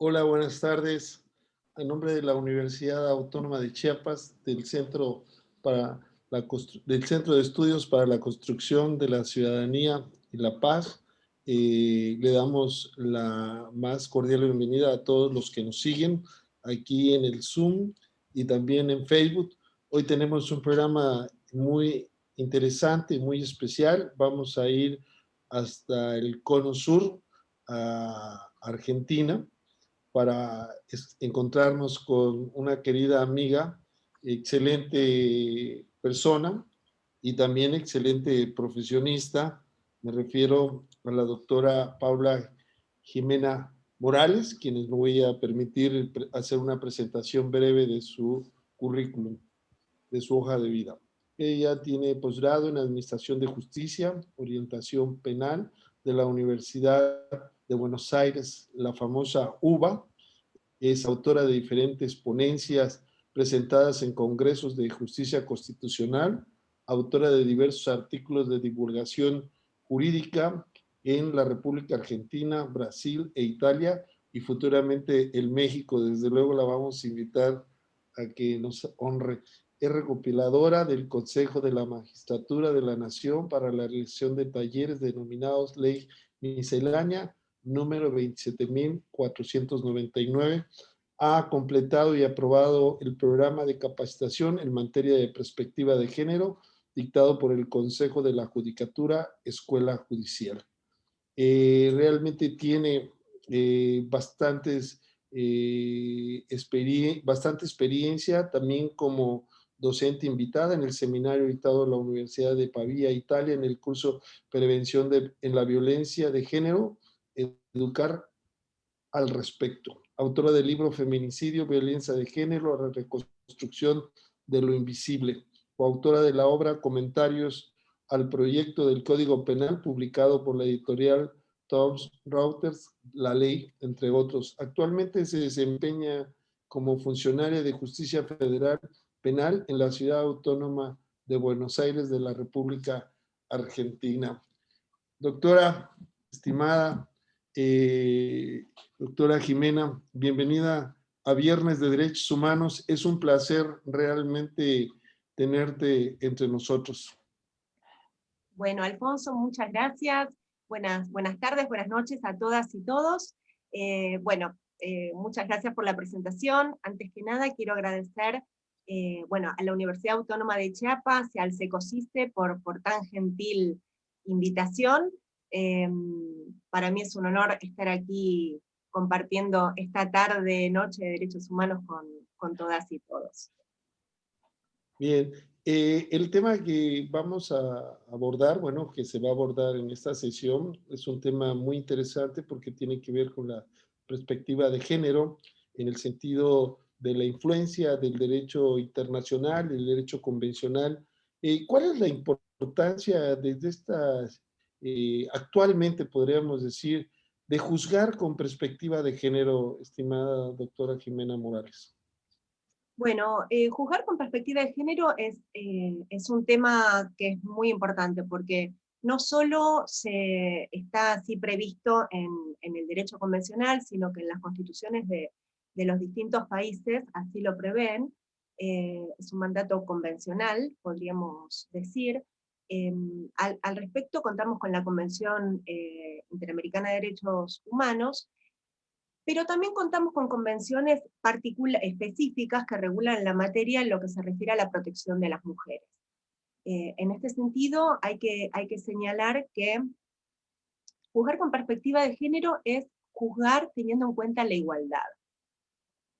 Hola, buenas tardes. En nombre de la Universidad Autónoma de Chiapas, para del Centro de Estudios para la Construcción de la Ciudadanía y la Paz, le damos la más cordial bienvenida a todos los que nos siguen aquí en el Zoom y también en Facebook. Hoy tenemos un programa muy interesante y muy especial. Vamos a ir hasta el Cono Sur, a Argentina, para encontrarnos con una querida amiga, excelente persona y también excelente profesionista. Me refiero a la doctora Paula Jimena Morales, quienes me voy a permitir hacer una presentación breve de su currículum, de su hoja de vida. Ella tiene posgrado en Administración de Justicia, Orientación Penal de la Universidad de Buenos Aires, la famosa UBA. Es autora de diferentes ponencias presentadas en congresos de justicia constitucional, autora de diversos artículos de divulgación jurídica en la República Argentina, Brasil e Italia, y futuramente en México. Desde luego la vamos a invitar a que nos honre. Es recopiladora del Consejo de la Magistratura de la Nación para la realización de talleres denominados Ley Miscelánea número 27.499. Ha completado y aprobado el programa de capacitación en materia de perspectiva de género dictado por el Consejo de la Judicatura Escuela Judicial. Realmente tiene bastante experiencia también como docente invitada en el seminario dictado en la Universidad de Pavía, Italia, en el curso Prevención en la Violencia de Género, Educar al respecto. Autora del libro Feminicidio, Violencia de Género, la reconstrucción de lo invisible. Coautora de la obra Comentarios al proyecto del Código Penal, publicado por la editorial Thomson Reuters, La Ley, entre otros. Actualmente se desempeña como funcionaria de Justicia Federal Penal en la Ciudad Autónoma de Buenos Aires de la República Argentina. Doctora, estimada, doctora Jimena, bienvenida a Viernes de Derechos Humanos. Es un placer realmente tenerte entre nosotros. Bueno, Alfonso, muchas gracias. Buenas tardes, buenas noches a todas y todos. Muchas gracias por la presentación. Antes que nada, quiero agradecer a la Universidad Autónoma de Chiapas y al Secosiste por tan gentil invitación. Para mí es un honor estar aquí compartiendo esta tarde, noche de derechos humanos con todas y todos. Bien, el tema que vamos a abordar, bueno, que se va a abordar en esta sesión, es un tema muy interesante porque tiene que ver con la perspectiva de género en el sentido de la influencia del derecho internacional, del derecho convencional. ¿Cuál es la importancia desde estas, actualmente podríamos decir, de juzgar con perspectiva de género, estimada doctora Jimena Morales? Bueno, juzgar con perspectiva de género es un tema que es muy importante, porque no solo está así previsto en el derecho convencional, sino que en las constituciones de los distintos países así lo prevén. Es un mandato convencional, podríamos decir. Al respecto, contamos con la Convención Interamericana de Derechos Humanos, pero también contamos con convenciones específicas que regulan la materia en lo que se refiere a la protección de las mujeres. En este sentido, hay que señalar que juzgar con perspectiva de género es juzgar teniendo en cuenta la igualdad.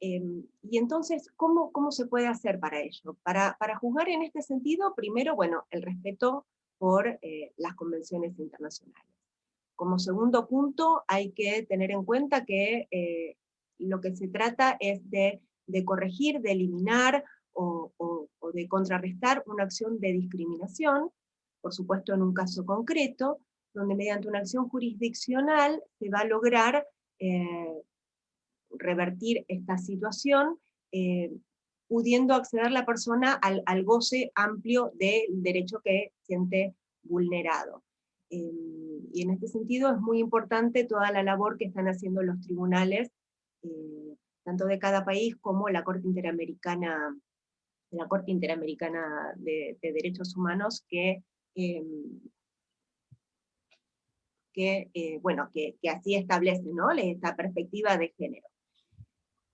Y entonces, ¿cómo se puede hacer para ello? Para juzgar en este sentido, primero, bueno, el respeto por las convenciones internacionales. Como segundo punto, hay que tener en cuenta que lo que se trata es de corregir, de eliminar o de contrarrestar una acción de discriminación, por supuesto en un caso concreto, donde mediante una acción jurisdiccional se va a lograr revertir esta situación, pudiendo acceder la persona al goce amplio del derecho que siente vulnerado. Y en este sentido es muy importante toda la labor que están haciendo los tribunales tanto de cada país como la Corte Interamericana, de Derechos Humanos, que así establece, ¿no?, esta perspectiva de género.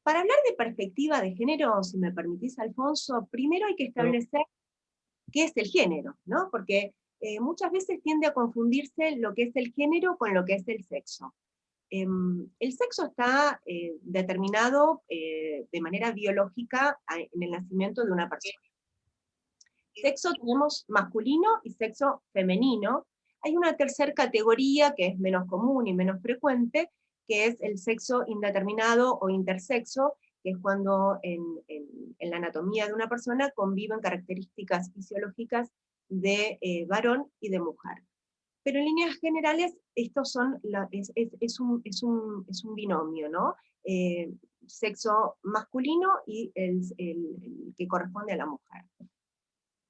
Para hablar de perspectiva de género, si me permitís, Alfonso, primero hay que establecer qué es el género, ¿no? Porque muchas veces tiende a confundirse lo que es el género con lo que es el sexo. El sexo está determinado de manera biológica en el nacimiento de una persona. Sexo tenemos masculino y sexo femenino. Hay una tercera categoría que es menos común y menos frecuente, que es el sexo indeterminado o intersexo, que es cuando en la anatomía de una persona conviven características fisiológicas de varón y de mujer. Pero en líneas generales, estos son es un binomio, ¿no? Sexo masculino y el que corresponde a la mujer.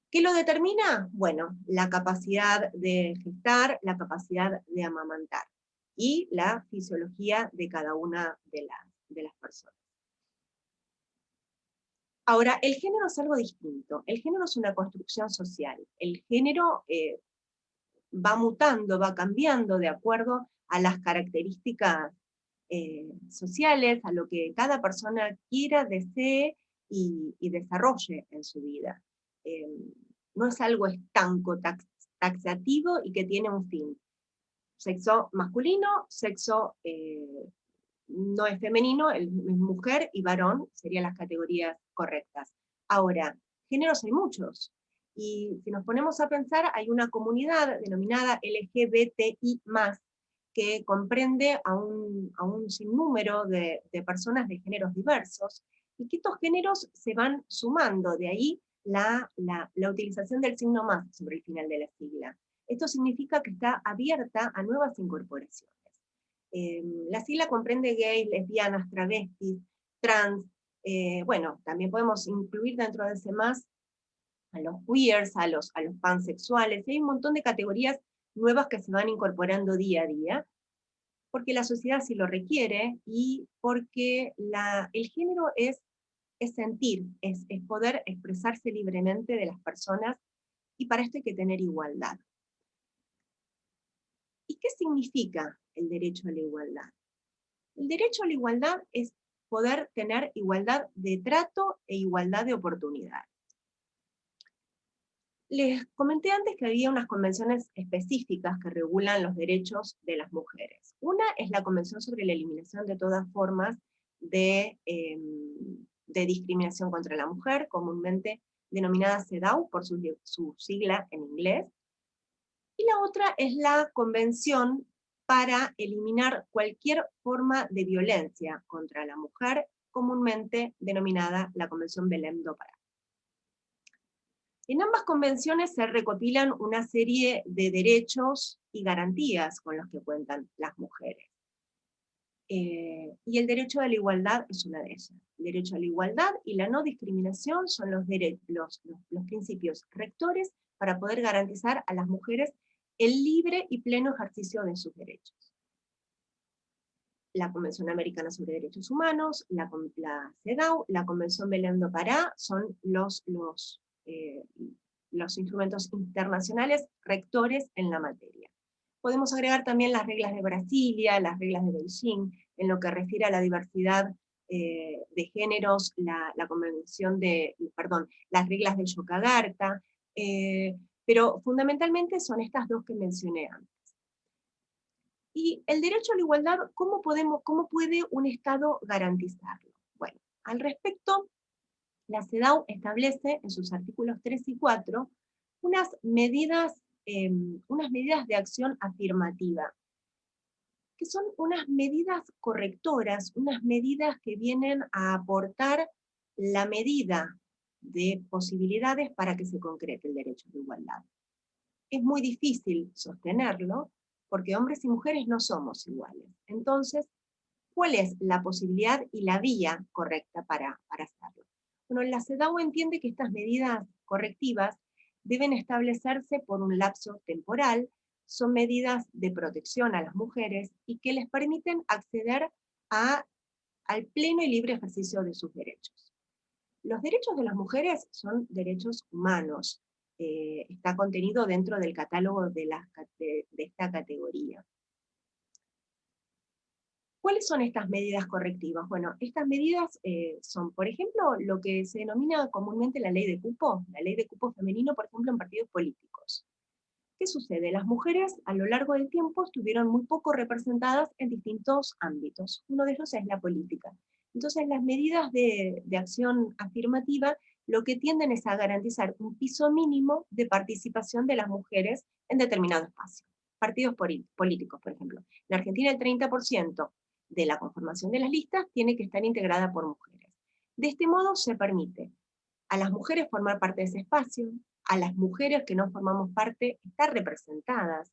¿Qué lo determina? Bueno, la capacidad de gestar, la capacidad de amamantar y la fisiología de cada una de las personas. Ahora, el género es algo distinto. El género es una construcción social. El género va mutando, va cambiando de acuerdo a las características sociales, a lo que cada persona quiera, desee y desarrolle en su vida. No es algo estanco, taxativo y que tiene un fin. Sexo masculino, sexo no es femenino, es mujer y varón, serían las categorías correctas. Ahora, géneros hay muchos, y si nos ponemos a pensar, hay una comunidad denominada LGBTI+, que comprende a un sinnúmero de personas de géneros diversos, y que estos géneros se van sumando, de ahí la utilización del signo más sobre el final de la sigla. Esto significa que está abierta a nuevas incorporaciones. La sigla comprende gays, lesbianas, travestis, trans, bueno, también podemos incluir dentro de ese más a los queers, a los pansexuales, hay un montón de categorías nuevas que se van incorporando día a día, porque la sociedad sí lo requiere, y porque el género es sentir, es poder expresarse libremente de las personas, y para esto hay que tener igualdad. ¿Y qué significa el derecho a la igualdad? El derecho a la igualdad es poder tener igualdad de trato e igualdad de oportunidad. Les comenté antes que había unas convenciones específicas que regulan los derechos de las mujeres. Una es la Convención sobre la Eliminación de todas formas de discriminación contra la mujer, comúnmente denominada CEDAW por su sigla en inglés. Y la otra es la Convención para eliminar cualquier forma de violencia contra la mujer, comúnmente denominada la Convención Belém do Pará. En ambas convenciones se recopilan una serie de derechos y garantías con los que cuentan las mujeres. Y el derecho a la igualdad es una de ellas. El derecho a la igualdad y la no discriminación son los principios rectores para poder garantizar a las mujeres el libre y pleno ejercicio de sus derechos. La Convención Americana sobre Derechos Humanos, la CEDAW, la Convención Belém do Pará son los instrumentos internacionales rectores en la materia. Podemos agregar también las reglas de Brasilia, las reglas de Beijing, en lo que refiere a la diversidad de géneros, la convención las reglas de Yogyakarta, pero fundamentalmente son estas dos que mencioné antes. Y el derecho a la igualdad, ¿cómo puede un Estado garantizarlo? Bueno, al respecto, la CEDAW establece en sus artículos 3 y 4 unas medidas de acción afirmativa, que son unas medidas correctoras, unas medidas que vienen a aportar la medida de posibilidades para que se concrete el derecho a la igualdad. Es muy difícil sostenerlo, porque hombres y mujeres no somos iguales. Entonces, ¿cuál es la posibilidad y la vía correcta para hacerlo? Bueno, la CEDAW entiende que estas medidas correctivas deben establecerse por un lapso temporal, son medidas de protección a las mujeres y que les permiten acceder a al pleno y libre ejercicio de sus derechos. Los derechos de las mujeres son derechos humanos, está contenido dentro del catálogo de esta categoría. ¿Cuáles son estas medidas correctivas? Bueno, estas medidas son, por ejemplo, lo que se denomina comúnmente la ley de cupo femenino, por ejemplo, en partidos políticos. ¿Qué sucede? Las mujeres a lo largo del tiempo estuvieron muy poco representadas en distintos ámbitos. Uno de ellos es la política. Entonces, las medidas de acción afirmativa lo que tienden es a garantizar un piso mínimo de participación de las mujeres en determinado espacio. Partidos políticos, por ejemplo. En Argentina el 30% de la conformación de las listas tiene que estar integrada por mujeres. De este modo se permite a las mujeres formar parte de ese espacio, a las mujeres que no formamos parte estar representadas.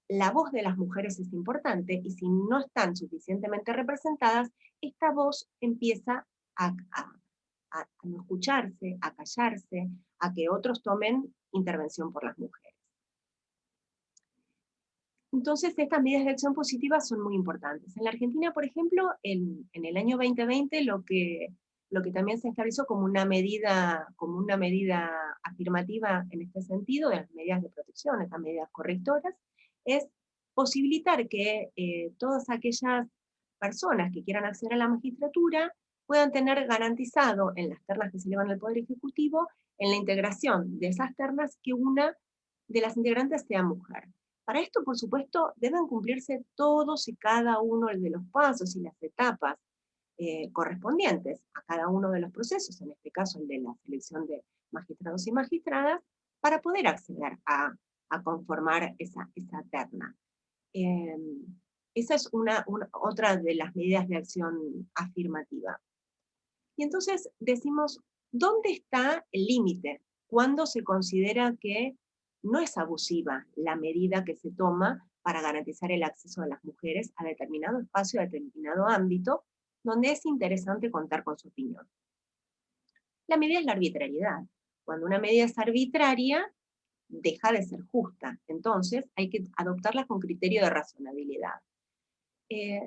La voz de las mujeres es importante y si no están suficientemente representadas, esta voz empieza a no escucharse, a callarse, a que otros tomen intervención por las mujeres. Entonces, estas medidas de acción positiva son muy importantes. En la Argentina, por ejemplo, en el año 2020, lo que también se estableció como una medida afirmativa en este sentido, de las medidas de protección, estas medidas correctoras, es posibilitar que todas aquellas personas que quieran acceder a la magistratura puedan tener garantizado en las ternas que se elevan al Poder Ejecutivo, en la integración de esas ternas, que una de las integrantes sea mujer. Para esto, por supuesto, deben cumplirse todos y cada uno de los pasos y las etapas correspondientes a cada uno de los procesos, en este caso el de la selección de magistrados y magistradas, para poder acceder a conformar esa terna. Esa es otra de las medidas de acción afirmativa. Y entonces decimos, ¿dónde está el límite? ¿Cuándo se considera que no es abusiva la medida que se toma para garantizar el acceso de las mujeres a determinado espacio, a determinado ámbito, donde es interesante contar con su opinión? La medida es la arbitrariedad. Cuando una medida es arbitraria, deja de ser justa. Entonces hay que adoptarla con criterio de razonabilidad.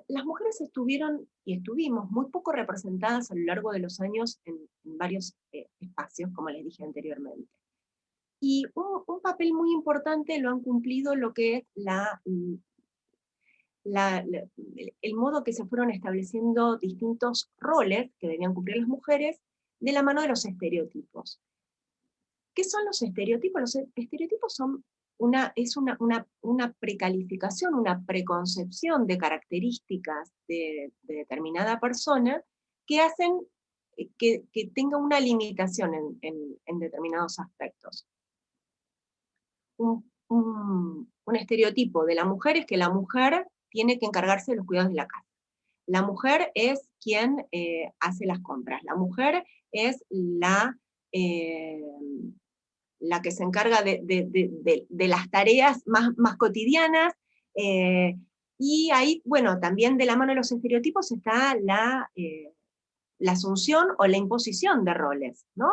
Las mujeres estuvimos muy poco representadas a lo largo de los años en varios espacios, como les dije anteriormente. Y un papel muy importante lo han cumplido lo que es el modo que se fueron estableciendo distintos roles que debían cumplir las mujeres de la mano de los estereotipos. ¿Qué son los estereotipos? Los estereotipos son una precalificación, una preconcepción de características de determinada persona que hacen que tenga una limitación en determinados aspectos. Un estereotipo de la mujer es que la mujer tiene que encargarse de los cuidados de la casa. La mujer es quien hace las compras. La mujer es la que se encarga de las tareas más cotidianas, y ahí, bueno, también de la mano de los estereotipos está la asunción o la imposición de roles, ¿no?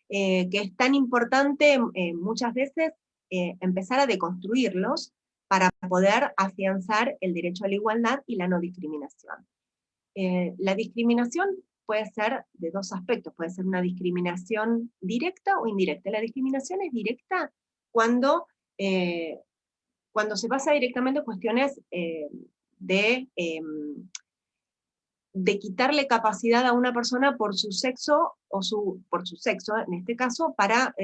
Que es tan importante muchas veces empezar a deconstruirlos para poder afianzar el derecho a la igualdad y la no discriminación. La discriminación puede ser de dos aspectos, puede ser una discriminación directa o indirecta. La discriminación es directa cuando se basa directamente en cuestiones de quitarle capacidad a una persona por su sexo, por su sexo en este caso, para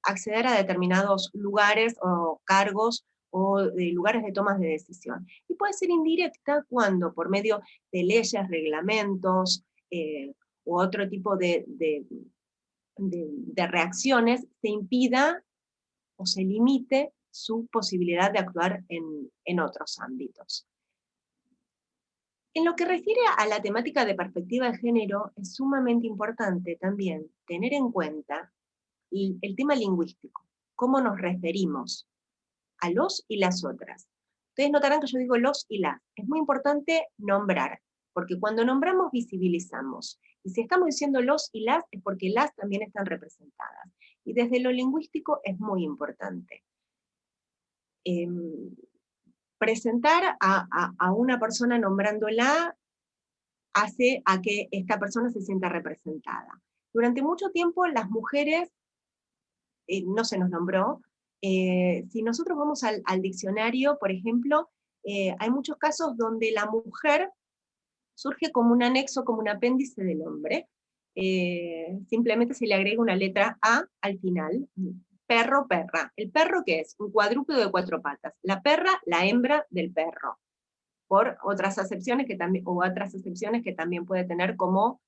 acceder a determinados lugares o cargos o lugares de tomas de decisión. Y puede ser indirecta cuando por medio de leyes, reglamentos u otro tipo de reacciones se impida o se limite su posibilidad de actuar en otros ámbitos. En lo que refiere a la temática de perspectiva de género, es sumamente importante también tener en cuenta el tema lingüístico, cómo nos referimos a los y las otras. Ustedes notarán que yo digo los y las. Es muy importante nombrar, porque cuando nombramos visibilizamos. Y si estamos diciendo los y las, es porque las también están representadas. Y desde lo lingüístico es muy importante. Presentar a una persona nombrándola hace a que esta persona se sienta representada. Durante mucho tiempo las mujeres, no se nos nombró, si nosotros vamos al diccionario, por ejemplo, hay muchos casos donde la mujer surge como un anexo, como un apéndice del hombre, simplemente se le agrega una letra A al final, perro, perra. ¿El perro qué es? Un cuadrúpedo de 4 patas. La perra, la hembra del perro, por otras acepciones que también, o otras acepciones que también puede tener como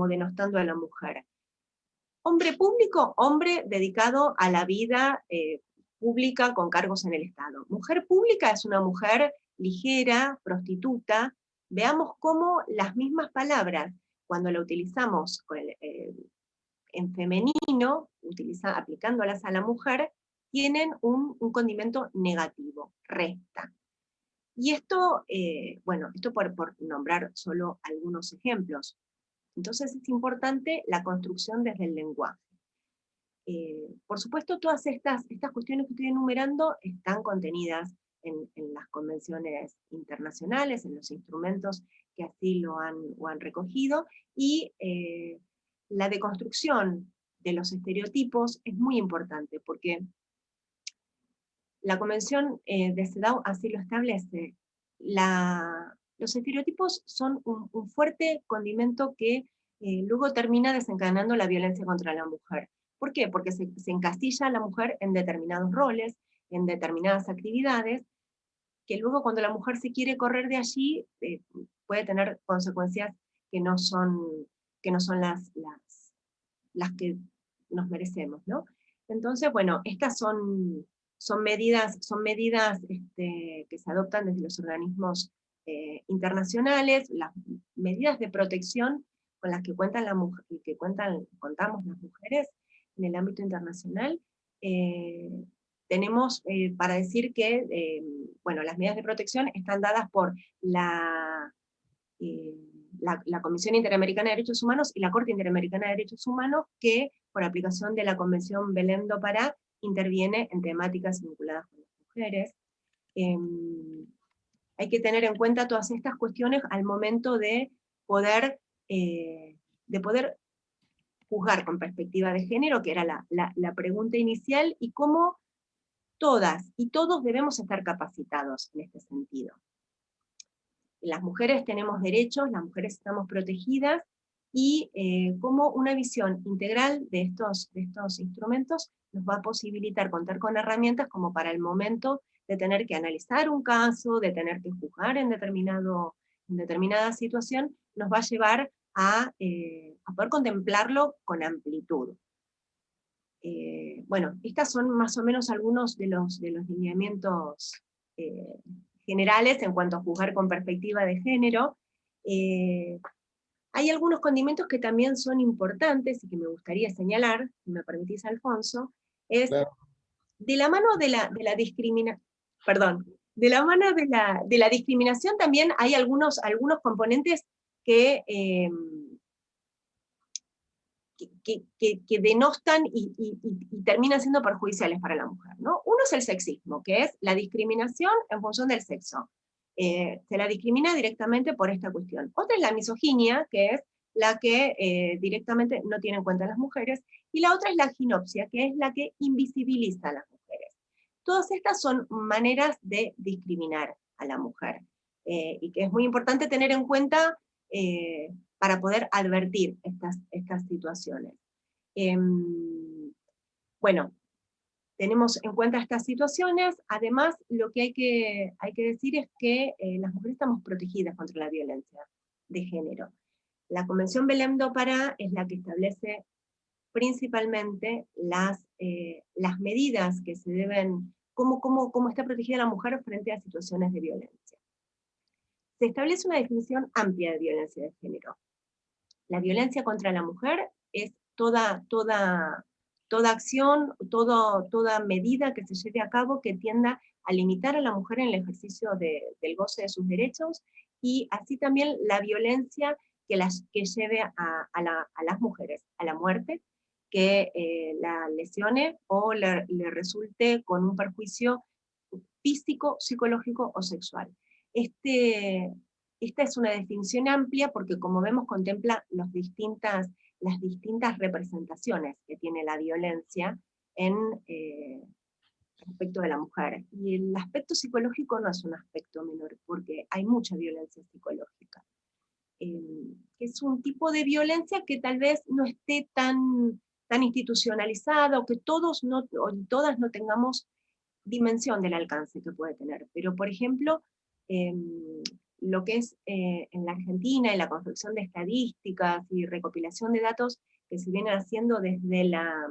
denostando a la mujer. Hombre público, hombre dedicado a la vida pública con cargos en el Estado. Mujer pública es una mujer ligera, prostituta. Veamos cómo las mismas palabras, cuando la utilizamos en femenino, aplicándolas a la mujer, tienen un condimento negativo, resta. Y esto, bueno, esto por nombrar solo algunos ejemplos. Entonces es importante la construcción desde el lenguaje. Por supuesto, todas estas cuestiones que estoy enumerando están contenidas en las convenciones internacionales, en los instrumentos que así lo han recogido, y la deconstrucción de los estereotipos es muy importante, porque la Convención de CEDAW así lo establece. Los estereotipos son un fuerte condimento que luego termina desencadenando la violencia contra la mujer. ¿Por qué? Porque se encastilla a la mujer en determinados roles, en determinadas actividades, que luego cuando la mujer se quiere correr de allí, puede tener consecuencias que no son las que nos merecemos, ¿no? Entonces, bueno, estas son medidas que se adoptan desde los organismos internacionales, las medidas de protección con las que contamos las mujeres en el ámbito internacional. Tenemos para decir que, bueno, las medidas de protección están dadas por la Comisión Interamericana de Derechos Humanos y la Corte Interamericana de Derechos Humanos, que por aplicación de la Convención Belém do Pará interviene en temáticas vinculadas con las mujeres. Hay que tener en cuenta todas estas cuestiones al momento de poder juzgar con perspectiva de género, que era la pregunta inicial, y cómo todas y todos debemos estar capacitados en este sentido. Las mujeres tenemos derechos, las mujeres estamos protegidas, y cómo una visión integral de estos instrumentos nos va a posibilitar contar con herramientas como para el momento de tener que analizar un caso, de tener que juzgar en determinada situación, nos va a llevar a poder contemplarlo con amplitud. Bueno, estas son más o menos algunos de los lineamientos generales en cuanto a juzgar con perspectiva de género. Hay algunos condimentos que también son importantes y que me gustaría señalar, si me permitís, Alfonso, es Claro. de la mano de la discriminación, perdón, de la mano de la discriminación también hay algunos componentes que denostan y terminan siendo perjudiciales para la mujer, ¿no? Uno es el sexismo, que es la discriminación en función del sexo. Se la discrimina directamente por esta cuestión. Otra es la misoginia, que es la que directamente no tiene en cuenta a las mujeres, y la otra es la ginopsia, que es la que invisibiliza a las mujeres. Todas estas son maneras de discriminar a la mujer, y que es muy importante tener en cuenta para poder advertir estas situaciones. Bueno, tenemos en cuenta estas situaciones. Además, lo que hay que decir es que las mujeres estamos protegidas contra la violencia de género. La Convención Belém do Pará es la que establece principalmente las medidas que se deben, cómo está protegida la mujer frente a situaciones de violencia. Se establece una definición amplia de violencia de género. La violencia contra la mujer es toda acción, toda medida que se lleve a cabo que tienda a limitar a la mujer en el ejercicio del goce de sus derechos, y así también la violencia que lleve a las mujeres a la muerte, que la lesione o le resulte con un perjuicio físico, psicológico o sexual. esta es una definición amplia porque, como vemos, contempla las distintas representaciones que tiene la violencia en, respecto de la mujer. Y el aspecto psicológico no es un aspecto menor, porque hay mucha violencia psicológica. Es un tipo de violencia que tal vez no esté tan institucionalizada, o que todos o todas no tengamos dimensión del alcance que puede tener. Pero, por ejemplo, lo que es en la Argentina, en la construcción de estadísticas y recopilación de datos que se vienen haciendo desde la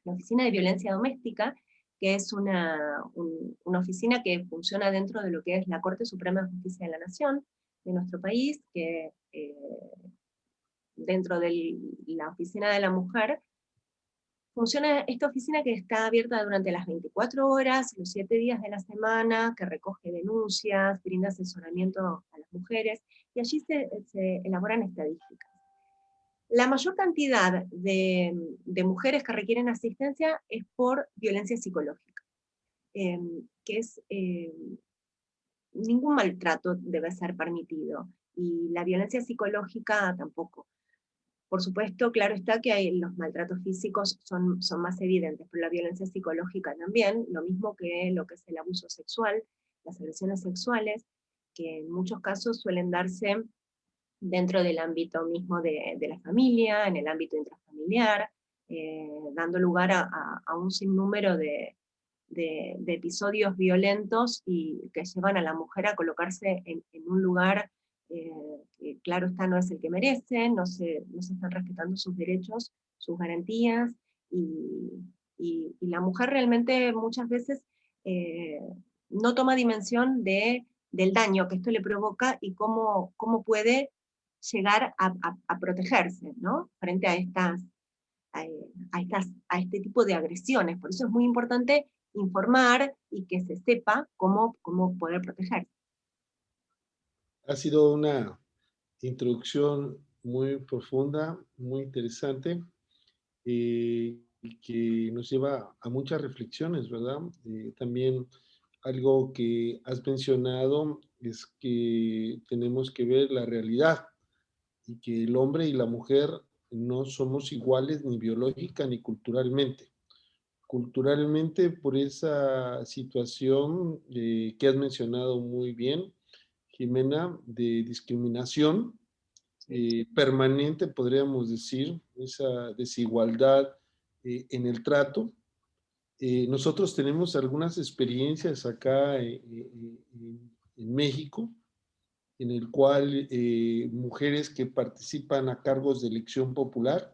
Oficina de Violencia Doméstica, que es una oficina que funciona dentro de lo que es la Corte Suprema de Justicia de la Nación de nuestro país, que dentro de la Oficina de la Mujer, funciona esta oficina que está abierta durante las 24 horas, los 7 días de la semana, que recoge denuncias, brinda asesoramiento a las mujeres, y allí se elaboran estadísticas. La mayor cantidad de mujeres que requieren asistencia es por violencia psicológica, que es, ningún maltrato debe ser permitido, y la violencia psicológica tampoco. Por supuesto, claro está que los maltratos físicos son más evidentes, pero la violencia psicológica también, lo mismo que lo que es el abuso sexual, las agresiones sexuales, que en muchos casos suelen darse dentro del ámbito mismo de la familia, en el ámbito intrafamiliar, dando lugar a un sinnúmero de episodios violentos y que llevan a la mujer a colocarse en un lugar que, claro está, no es el que merecen, no se están respetando sus derechos, sus garantías, y la mujer realmente muchas veces no toma dimensión del daño que esto le provoca y cómo puede llegar a protegerse, ¿no? Frente a este tipo de agresiones. Por eso es muy importante informar y que se sepa cómo poder protegerse. Ha sido una introducción muy profunda, muy interesante, y que nos lleva a muchas reflexiones, ¿verdad? También algo que has mencionado es que tenemos que ver la realidad y que el hombre y la mujer no somos iguales ni biológica ni culturalmente. Culturalmente, por esa situación que has mencionado muy bien, Jimena, de discriminación permanente, podríamos decir, esa desigualdad en el trato. Nosotros tenemos algunas experiencias acá en México, en el cual mujeres que participan a cargos de elección popular,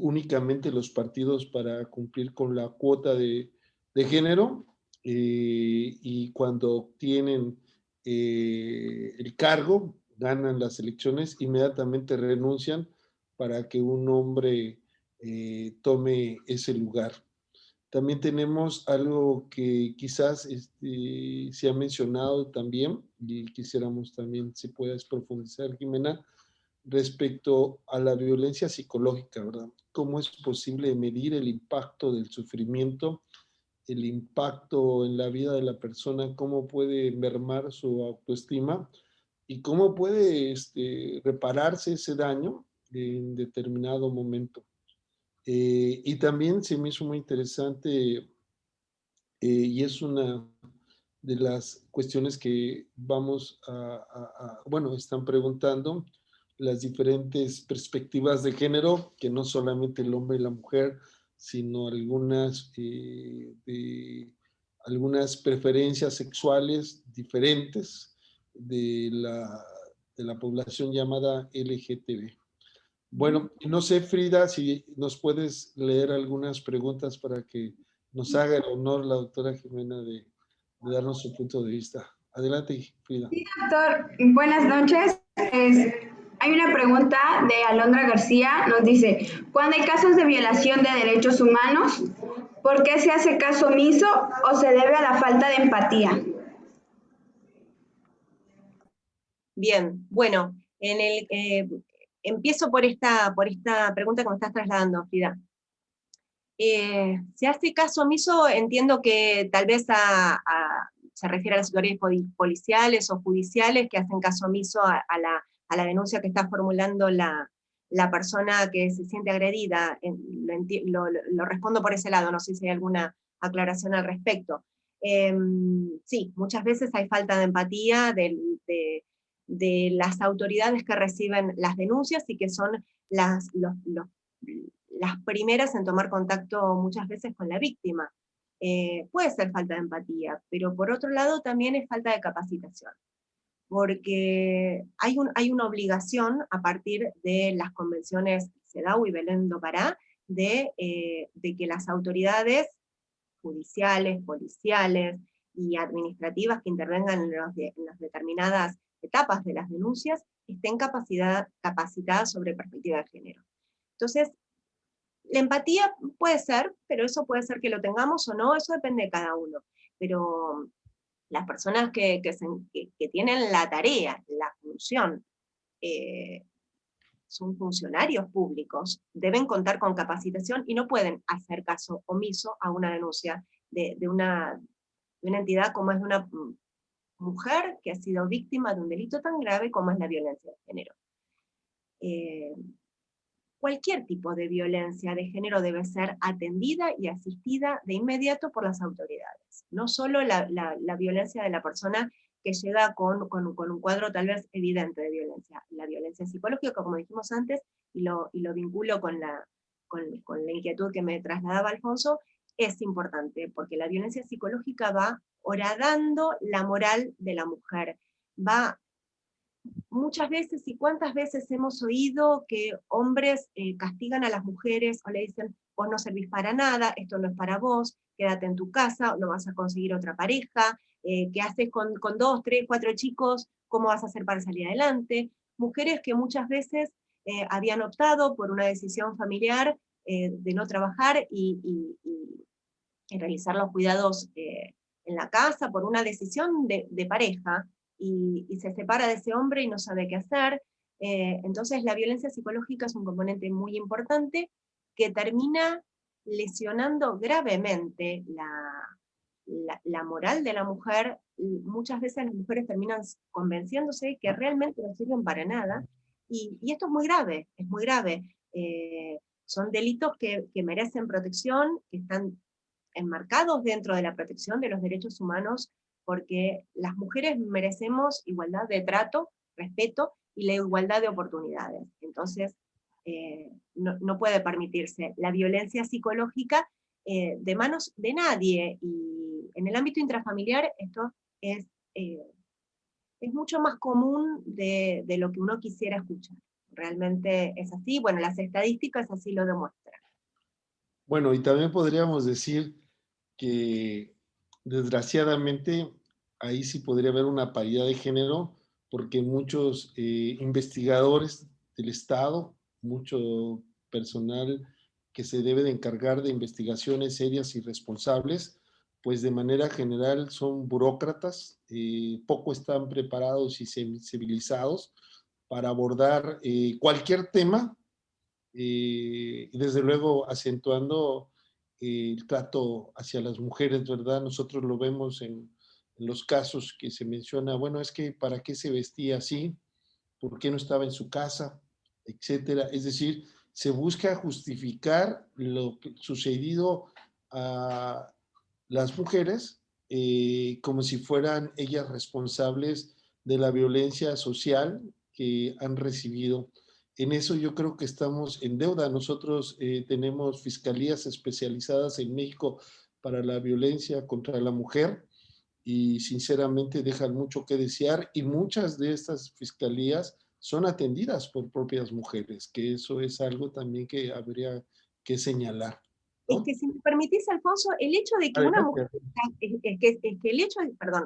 únicamente los partidos para cumplir con la cuota de género, y cuando obtienen el cargo, ganan las elecciones, inmediatamente renuncian para que un hombre tome ese lugar. También tenemos algo que quizás se ha mencionado también, y quisiéramos también, si puedes profundizar, Jimena, respecto a la violencia psicológica, ¿verdad? ¿Cómo es posible medir el impacto del sufrimiento, el impacto en la vida de la persona, cómo puede mermar su autoestima y cómo puede repararse ese daño en determinado momento? Y también se me hizo muy interesante, y es una de las cuestiones que vamos bueno, están preguntando las diferentes perspectivas de género, que no solamente el hombre y la mujer, sino algunas preferencias sexuales diferentes de la población llamada LGTB. Bueno, no sé, Frida, si nos puedes leer algunas preguntas para que nos haga el honor la doctora Jimena de darnos su punto de vista. Adelante, Frida. Sí, doctor, buenas noches. Hay una pregunta de Alondra García, nos dice, cuando hay casos de violación de derechos humanos, ¿por qué se hace caso omiso o se debe a la falta de empatía? Bien, bueno, empiezo por esta pregunta que me estás trasladando, Frida. Se hace caso omiso, entiendo que tal vez se refiere a las autoridades policiales o judiciales que hacen caso omiso a la denuncia que está formulando la persona que se siente agredida. Lo respondo por ese lado, no sé si hay alguna aclaración al respecto. Sí, muchas veces hay falta de empatía de las autoridades que reciben las denuncias y que son las primeras en tomar contacto muchas veces con la víctima. Puede ser falta de empatía, pero por otro lado también es falta de capacitación, porque hay una obligación a partir de las convenciones CEDAW y Belén do Pará de que las autoridades judiciales, policiales y administrativas que intervengan en las determinadas etapas de las denuncias estén capacitadas sobre perspectiva de género. Entonces, la empatía puede ser, pero eso puede ser que lo tengamos o no, eso depende de cada uno. Pero las personas que tienen la tarea, la función, son funcionarios públicos, deben contar con capacitación y no pueden hacer caso omiso a una denuncia de una entidad como es de una mujer que ha sido víctima de un delito tan grave como es la violencia de género. Cualquier tipo de violencia de género debe ser atendida y asistida de inmediato por las autoridades. No solo la violencia de la persona que llega con un cuadro tal vez evidente de violencia. La violencia psicológica, como dijimos antes, y lo vinculo con la inquietud que me trasladaba Alfonso, es importante, porque la violencia psicológica va horadando la moral de la mujer, va muchas veces, y cuántas veces hemos oído que hombres castigan a las mujeres o le dicen, vos no servís para nada, esto no es para vos, quédate en tu casa, no vas a conseguir otra pareja, ¿qué haces con 2, 3, 4 chicos? ¿Cómo vas a hacer para salir adelante? Mujeres que muchas veces habían optado por una decisión familiar de no trabajar y realizar los cuidados en la casa por una decisión de pareja, y se separa de ese hombre y no sabe qué hacer. Entonces la violencia psicológica es un componente muy importante que termina lesionando gravemente la moral de la mujer. Muchas veces las mujeres terminan convenciéndose que realmente no sirven para nada, y esto es muy grave, es muy grave. Son delitos que merecen protección, que están enmarcados dentro de la protección de los derechos humanos, porque las mujeres merecemos igualdad de trato, respeto y la igualdad de oportunidades. Entonces, no puede permitirse la violencia psicológica de manos de nadie, y en el ámbito intrafamiliar esto es mucho más común de lo que uno quisiera escuchar. Realmente es así, bueno, las estadísticas así lo demuestran. Bueno, y también podríamos decir que desgraciadamente ahí sí podría haber una paridad de género, porque muchos investigadores del Estado, mucho personal que se debe de encargar de investigaciones serias y responsables, pues de manera general son burócratas, poco están preparados y sensibilizados para abordar cualquier tema, y desde luego acentuando el trato hacia las mujeres, ¿verdad? Nosotros lo vemos en los casos que se menciona, bueno, es que ¿para qué se vestía así? ¿Por qué no estaba en su casa? Etcétera. Es decir, se busca justificar lo que sucedido a las mujeres como si fueran ellas responsables de la violencia social que han recibido. En eso yo creo que estamos en deuda. Nosotros tenemos fiscalías especializadas en México para la violencia contra la mujer, y sinceramente dejan mucho que desear, y muchas de estas fiscalías son atendidas por propias mujeres, que eso es algo también que habría que señalar, Es ¿no? que si me permitís, Alfonso, el hecho de que una mujer, Adelante.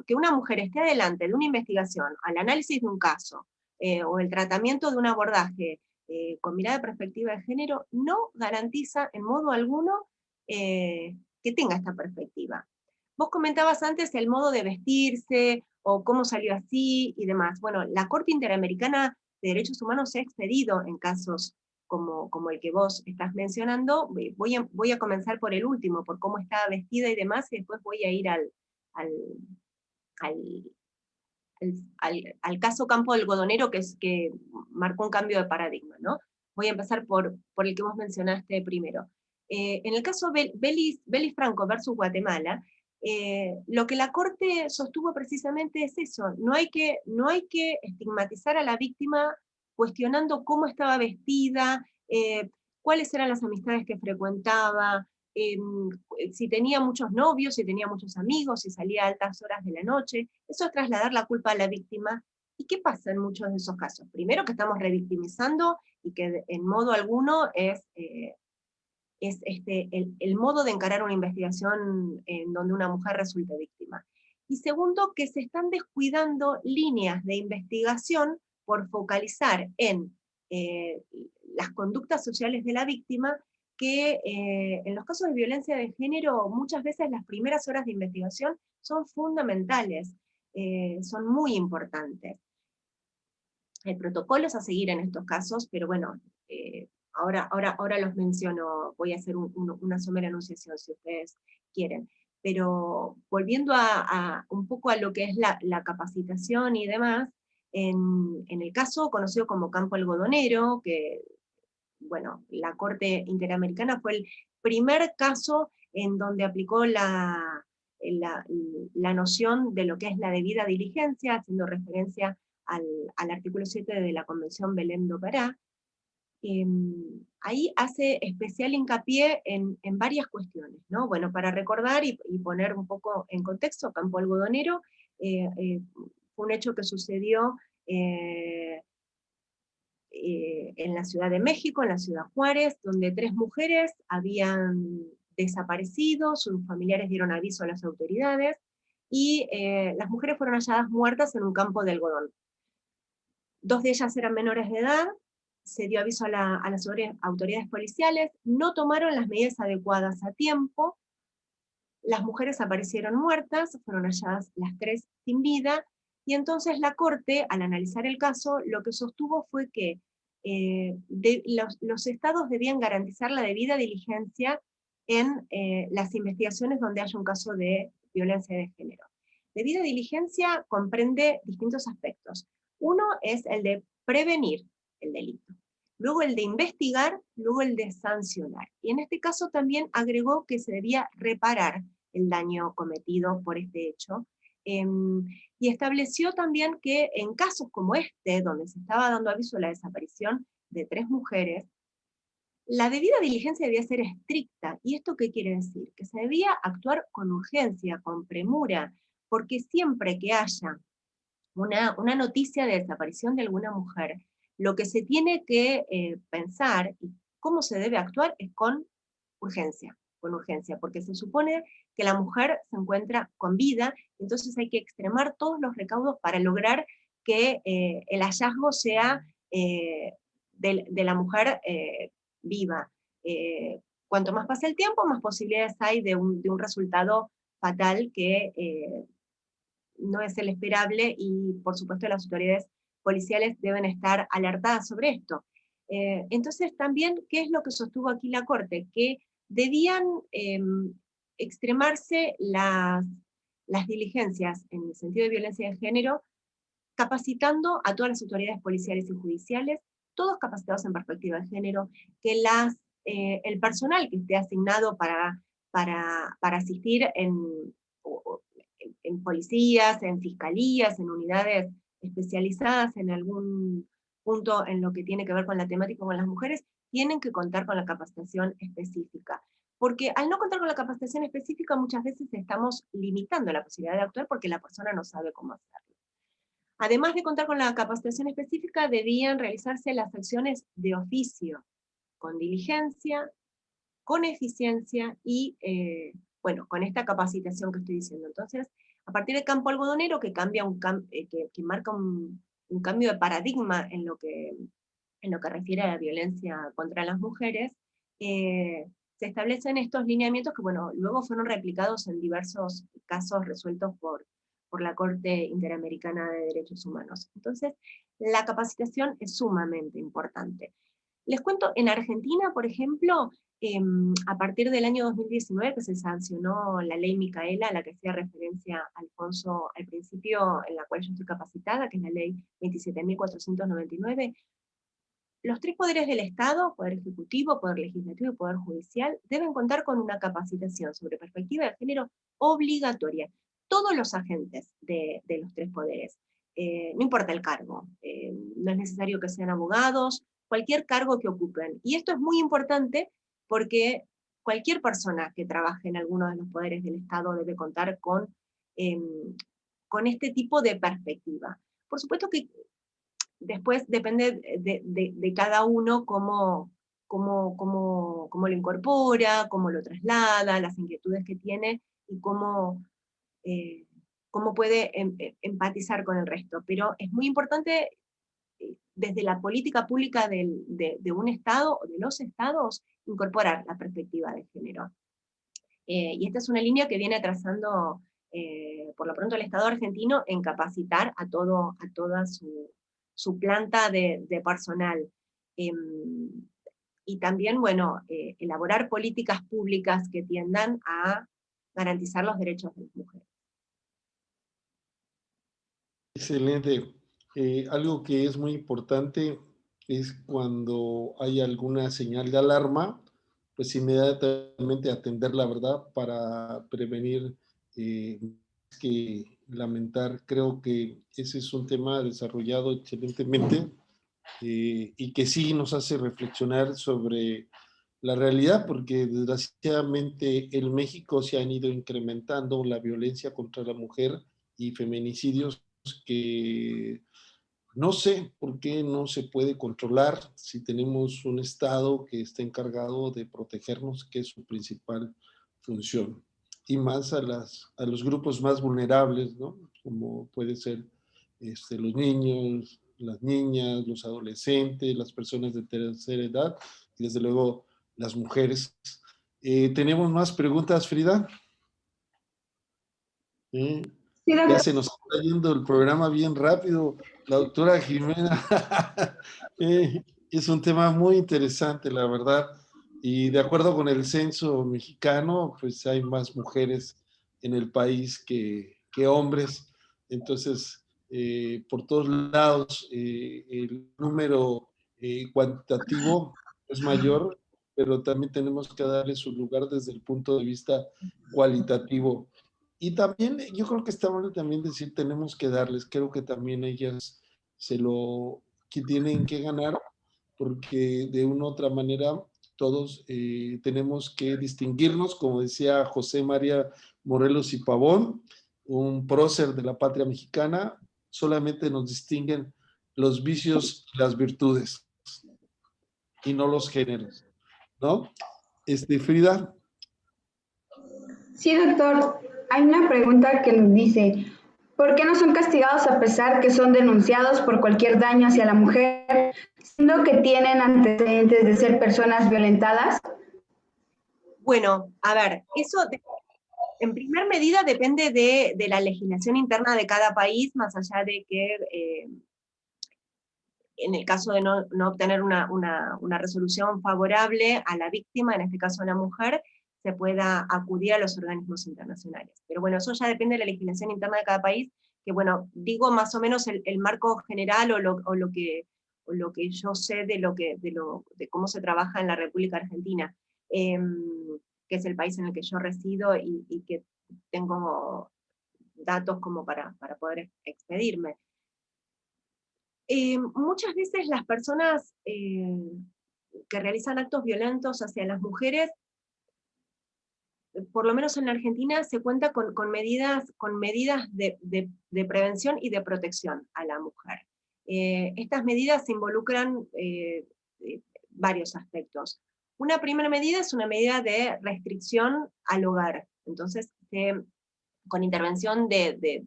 que una mujer esté adelante de una investigación, al análisis de un caso, o el tratamiento de un abordaje con mirada de perspectiva de género, no garantiza en modo alguno que tenga esta perspectiva. Vos comentabas antes el modo de vestirse, o cómo salió así, y demás. Bueno, la Corte Interamericana de Derechos Humanos se ha expedido en casos como el que vos estás mencionando. Voy a comenzar por el último, por cómo estaba vestida y demás, y después voy a ir al al caso Campo Algodonero, que marcó un cambio de paradigma, ¿no? Voy a empezar por el que vos mencionaste primero. En el caso Belis Franco versus Guatemala, lo que la Corte sostuvo precisamente es eso, no hay que estigmatizar a la víctima cuestionando cómo estaba vestida, cuáles eran las amistades que frecuentaba, si tenía muchos novios, si tenía muchos amigos, si salía a altas horas de la noche. Eso es trasladar la culpa a la víctima. ¿Y qué pasa en muchos de esos casos? Primero, que estamos revictimizando y que en modo alguno es el modo de encarar una investigación en donde una mujer resulte víctima. Y segundo, que se están descuidando líneas de investigación por focalizar en las conductas sociales de la víctima, que en los casos de violencia de género muchas veces las primeras horas de investigación son fundamentales, son muy importantes. Hay protocolos a seguir en estos casos, pero bueno, ahora los menciono, voy a hacer una somera enunciación si ustedes quieren. Pero volviendo un poco a lo que es la capacitación y demás, en el caso conocido como Campo Algodonero, que bueno, la Corte Interamericana fue el primer caso en donde aplicó la noción de lo que es la debida diligencia, haciendo referencia al artículo 7 de la Convención Belém do Pará. Ahí hace especial hincapié en varias cuestiones, ¿no? Bueno, para recordar y poner un poco en contexto, Campo Algodonero fue un hecho que sucedió en la Ciudad de México, en la Ciudad Juárez, donde 3 mujeres habían desaparecido, sus familiares dieron aviso a las autoridades, y las mujeres fueron halladas muertas en un campo de algodón. 2 de ellas eran menores de edad, se dio aviso a las autoridades policiales, no tomaron las medidas adecuadas a tiempo, las mujeres aparecieron muertas, fueron halladas las 3 sin vida, y entonces la Corte, al analizar el caso, lo que sostuvo fue que los estados debían garantizar la debida diligencia en las investigaciones donde haya un caso de violencia de género. Debida diligencia comprende distintos aspectos. Uno es el de prevenir el delito, luego el de investigar, luego el de sancionar. Y en este caso también agregó que se debía reparar el daño cometido por este hecho, y estableció también que en casos como este, donde se estaba dando aviso de la desaparición de 3 mujeres, la debida diligencia debía ser estricta. ¿Y esto qué quiere decir? Que se debía actuar con urgencia, con premura, porque siempre que haya una noticia de desaparición de alguna mujer, lo que se tiene que pensar y cómo se debe actuar es con urgencia, porque se supone que la mujer se encuentra con vida, entonces hay que extremar todos los recaudos para lograr que el hallazgo sea de la mujer viva. Cuanto más pasa el tiempo, más posibilidades hay de un resultado fatal que no es el esperable, y por supuesto las autoridades policiales deben estar alertadas sobre esto. Entonces también, ¿qué es lo que sostuvo aquí la Corte? Que debían extremarse las diligencias en el sentido de violencia de género, capacitando a todas las autoridades policiales y judiciales, todos capacitados en perspectiva de género, que el personal que esté asignado para asistir en policías, en fiscalías, en unidades especializadas en algún punto en lo que tiene que ver con la temática con las mujeres, tienen que contar con la capacitación específica. Porque al no contar con la capacitación específica, muchas veces estamos limitando la posibilidad de actuar porque la persona no sabe cómo hacerlo. Además de contar con la capacitación específica, debían realizarse las acciones de oficio, con diligencia, con eficiencia y, bueno, con esta capacitación que estoy diciendo. Entonces, a partir del Campo Algodonero, que marca un cambio de paradigma en lo que refiere a la violencia contra las mujeres, se establecen estos lineamientos que, bueno, luego fueron replicados en diversos casos resueltos por la Corte Interamericana de Derechos Humanos. Entonces, la capacitación es sumamente importante. Les cuento, en Argentina, por ejemplo, A partir del año 2019, que se sancionó la ley Micaela, a la que hacía referencia Alfonso al principio, en la cual yo estoy capacitada, que es la ley 27.499, los tres poderes del Estado, Poder Ejecutivo, Poder Legislativo y Poder Judicial, deben contar con una capacitación sobre perspectiva de género obligatoria. Todos los agentes de los tres poderes, no importa el cargo, no es necesario que sean abogados, cualquier cargo que ocupen. Y esto es muy importante porque cualquier persona que trabaje en alguno de los poderes del Estado debe contar con este tipo de perspectiva. Por supuesto que después depende de cada uno cómo lo incorpora, cómo lo traslada, las inquietudes que tiene y cómo puede empatizar con el resto. Pero es muy importante desde la política pública de un Estado o de los Estados incorporar la perspectiva de género. Y esta es una línea que viene trazando por lo pronto el Estado argentino en capacitar a toda su planta de personal. Y también, bueno, elaborar políticas públicas que tiendan a garantizar los derechos de las mujeres. Excelente. Algo que es muy importante es cuando hay alguna señal de alarma, pues inmediatamente atender la verdad para prevenir que lamentar. Creo que ese es un tema desarrollado excelentemente y que sí nos hace reflexionar sobre la realidad, porque desgraciadamente en México se han ido incrementando la violencia contra la mujer y feminicidios que no sé por qué no se puede controlar si tenemos un Estado que está encargado de protegernos, que es su principal función, y más a los grupos más vulnerables, ¿no? Como puede ser los niños, las niñas, los adolescentes, las personas de tercera edad, y desde luego las mujeres. ¿Tenemos más preguntas, Frida? Sí, Ya doctor. se nos está yendo el programa bien rápido. La doctora Jimena, es un tema muy interesante, la verdad. Y de acuerdo con el censo mexicano, pues hay más mujeres en el país que hombres. Entonces, por todos lados, el número cuantitativo es mayor, pero también tenemos que darle su lugar desde el punto de vista cualitativo. Y también yo creo que está bueno también decir, tenemos que darles, creo que también ellas que tienen que ganar, porque de una u otra manera todos tenemos que distinguirnos, como decía José María Morelos y Pavón, un prócer de la patria mexicana, solamente nos distinguen los vicios y las virtudes, y no los géneros, ¿no? Frida. Sí, doctor. Hay una pregunta que nos dice, ¿por qué no son castigados a pesar que son denunciados por cualquier daño hacia la mujer, siendo que tienen antecedentes de ser personas violentadas? Bueno, a ver, eso en primer medida depende de la legislación interna de cada país, más allá de que en el caso de no obtener una resolución favorable a la víctima, en este caso a la mujer, se pueda acudir a los organismos internacionales. Pero bueno, eso ya depende de la legislación interna de cada país, que bueno, digo más o menos el marco general o lo que yo sé de cómo se trabaja en la República Argentina, que es el país en el que yo resido y que tengo datos como para poder expedirme. Muchas veces las personas que realizan actos violentos hacia las mujeres, por lo menos en la Argentina, se cuenta con medidas de prevención y de protección a la mujer. Estas medidas involucran varios aspectos. Una primera medida es una medida de restricción al hogar. Entonces, con intervención de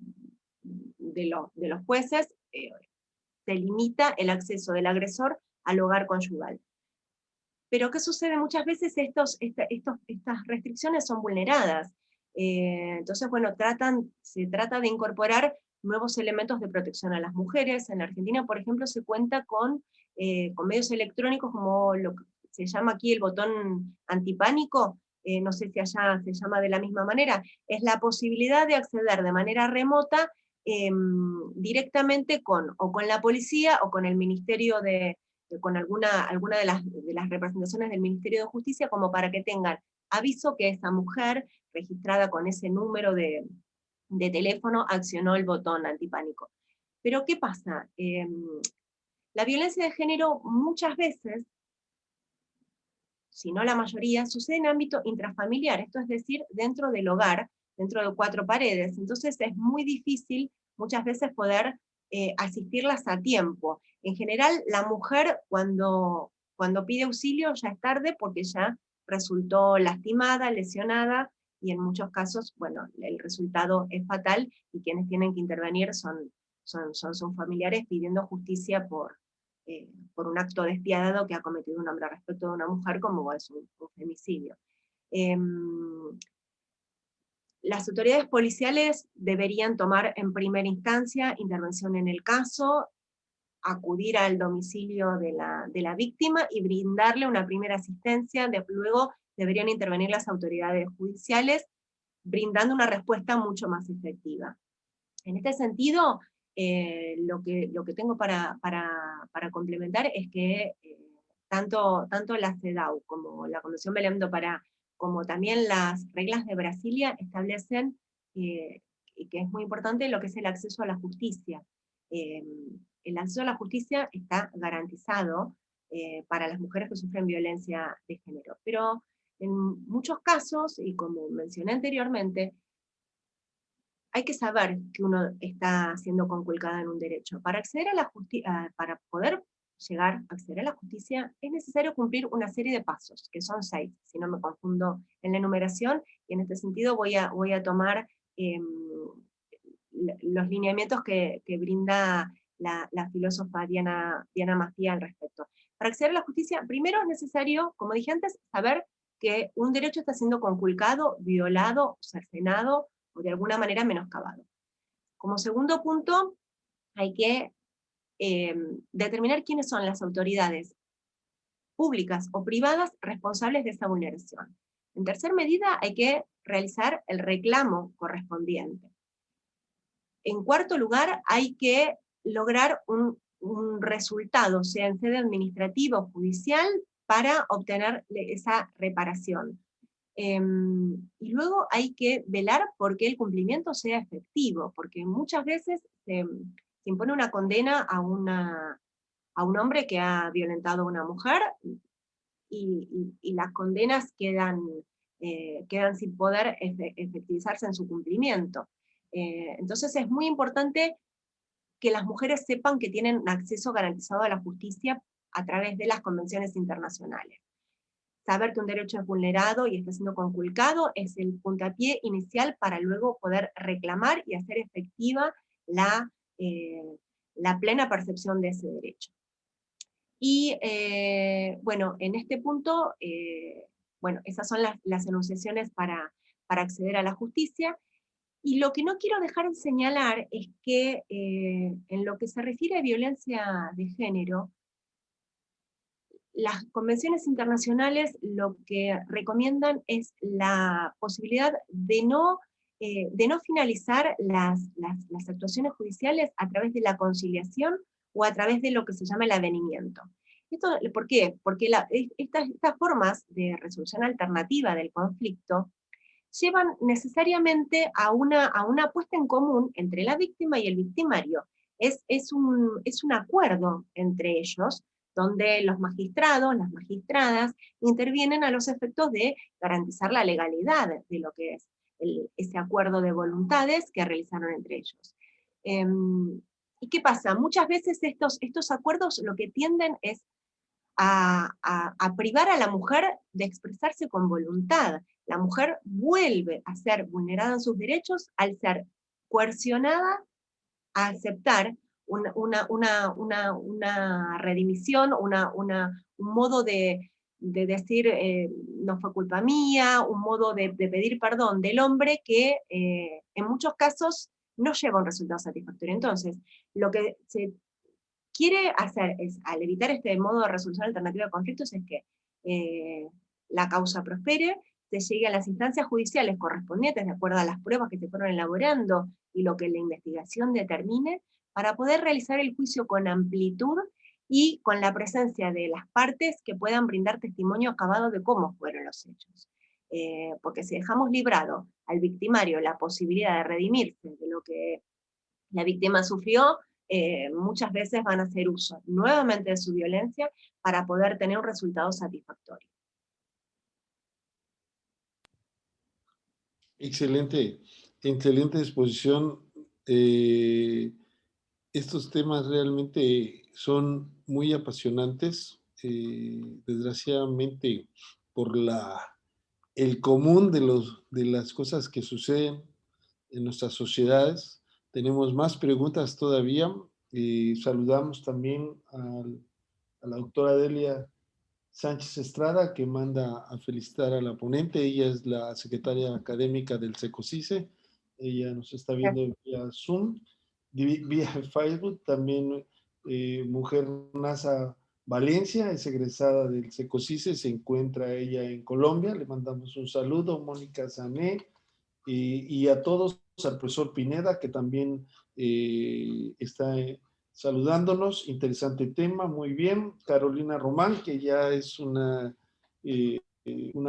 los jueces, se limita el acceso del agresor al hogar conyugal. Pero ¿qué sucede? Muchas veces estas restricciones son vulneradas. Entonces, bueno, se trata de incorporar nuevos elementos de protección a las mujeres. En la Argentina, por ejemplo, se cuenta con medios electrónicos como se llama aquí el botón antipánico, no sé si allá se llama de la misma manera, es la posibilidad de acceder de manera remota directamente con la policía o con el ministerio con alguna de las representaciones del Ministerio de Justicia, como para que tengan aviso que esa mujer registrada con ese número de teléfono accionó el botón antipánico. Pero ¿qué pasa? La violencia de género muchas veces, si no la mayoría, sucede en ámbito intrafamiliar, esto es decir, dentro del hogar, dentro de 4 paredes. Entonces es muy difícil muchas veces poder asistirlas a tiempo. En general, la mujer cuando pide auxilio ya es tarde porque ya resultó lastimada, lesionada, y en muchos casos, bueno, el resultado es fatal, y quienes tienen que intervenir son familiares pidiendo justicia por un acto despiadado que ha cometido un hombre respecto de una mujer, como es un femicidio. Las autoridades policiales deberían tomar en primera instancia intervención en el caso, acudir al domicilio de la víctima y brindarle una primera asistencia. Luego deberían intervenir las autoridades judiciales, brindando una respuesta mucho más efectiva. En este sentido, lo que tengo para complementar es que tanto la CEDAW como la Convención Belém do Pará, como también las reglas de Brasilia, establecen, y que es muy importante, lo que es el acceso a la justicia. El acceso a la justicia está garantizado para las mujeres que sufren violencia de género, pero en muchos casos, y como mencioné anteriormente, hay que saber que uno está siendo conculcada en un derecho. Para acceder a la justicia, para poder llegar a acceder a la justicia, es necesario cumplir una serie de pasos, que son 6, si no me confundo en la enumeración, y en este sentido voy a tomar los lineamientos que brinda la filósofa Diana Maffia al respecto. Para acceder a la justicia, primero es necesario, como dije antes, saber que un derecho está siendo conculcado, violado, cercenado, o de alguna manera menoscabado. Como segundo punto, hay que determinar quiénes son las autoridades públicas o privadas responsables de esa vulneración. En tercer medida, hay que realizar el reclamo correspondiente. En cuarto lugar, hay que lograr un resultado, sea en sede administrativa o judicial, para obtener esa reparación. Y luego hay que velar porque el cumplimiento sea efectivo, porque muchas veces se impone una condena a un hombre que ha violentado a una mujer, y las condenas quedan sin poder efectivizarse en su cumplimiento. Entonces es muy importante que las mujeres sepan que tienen acceso garantizado a la justicia a través de las convenciones internacionales. Saber que un derecho es vulnerado y está siendo conculcado es el puntapié inicial para luego poder reclamar y hacer efectiva la plena percepción de ese derecho. Y bueno, en este punto, bueno, esas son las enunciaciones para acceder a la justicia. Y lo que no quiero dejar de señalar es que en lo que se refiere a violencia de género, las convenciones internacionales lo que recomiendan es la posibilidad de no finalizar las actuaciones judiciales a través de la conciliación o a través de lo que se llama el avenimiento. ¿Por qué? Porque estas formas de resolución alternativa del conflicto llevan necesariamente a una puesta en común entre la víctima y el victimario. Es un acuerdo entre ellos, donde los magistrados, las magistradas, intervienen a los efectos de garantizar la legalidad de lo que es ese acuerdo de voluntades que realizaron entre ellos. ¿Y qué pasa? Muchas veces estos acuerdos lo que tienden es a privar a la mujer de expresarse con voluntad. La mujer vuelve a ser vulnerada en sus derechos al ser coercionada a aceptar una redimisión, un modo de decir no fue culpa mía, un modo de pedir perdón del hombre que en muchos casos no lleva un resultado satisfactorio. Entonces, lo que se quiere hacer es, al evitar este modo de resolución alternativa de conflictos, es que la causa prospere, se llegue a las instancias judiciales correspondientes, de acuerdo a las pruebas que se fueron elaborando y lo que la investigación determine, para poder realizar el juicio con amplitud y con la presencia de las partes que puedan brindar testimonio acabado de cómo fueron los hechos. Porque si dejamos librado al victimario la posibilidad de redimirse de lo que la víctima sufrió, muchas veces van a hacer uso nuevamente de su violencia para poder tener un resultado satisfactorio. Excelente, excelente exposición. Estos temas realmente son muy apasionantes. Desgraciadamente, por el común de las cosas que suceden en nuestras sociedades, tenemos más preguntas todavía. Saludamos también a la doctora Delia Sánchez Estrada, que manda a felicitar a la ponente. Ella es la secretaria académica del SECOSICE. Ella nos está viendo vía Zoom, vía Facebook. También Mujer NASA Valencia, es egresada del SECOSICE, se encuentra ella en Colombia. Le mandamos un saludo, Mónica Sané, y a todos, al profesor Pineda, que también está saludándonos. Interesante tema, muy bien. Carolina Román, que ya es una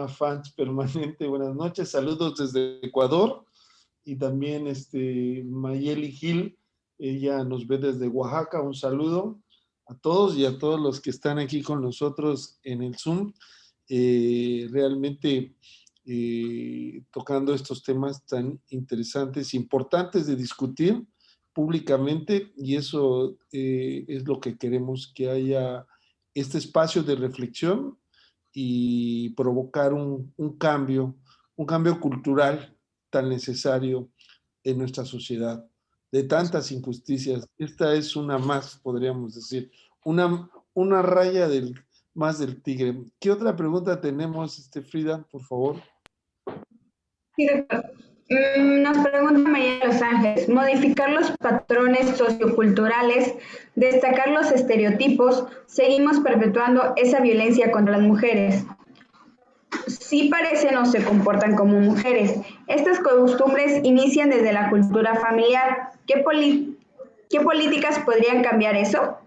fan permanente. Buenas noches, saludos desde Ecuador. Y también Mayeli Gil, ella nos ve desde Oaxaca. Un saludo a todos y a todos los que están aquí con nosotros en el Zoom. Realmente tocando estos temas tan interesantes, importantes de discutir públicamente, y eso es lo que queremos, que haya este espacio de reflexión y provocar un cambio cultural tan necesario en nuestra sociedad, de tantas injusticias. Esta es una más, podríamos decir, una raya más del tigre. ¿Qué otra pregunta tenemos, Frida, por favor? Sí, doctor. Nos pregunta María Los Ángeles, modificar los patrones socioculturales, destacar los estereotipos, seguimos perpetuando esa violencia contra las mujeres. Sí parecen o se comportan como mujeres. Estas costumbres inician desde la cultura familiar. ¿Qué políticas podrían cambiar eso?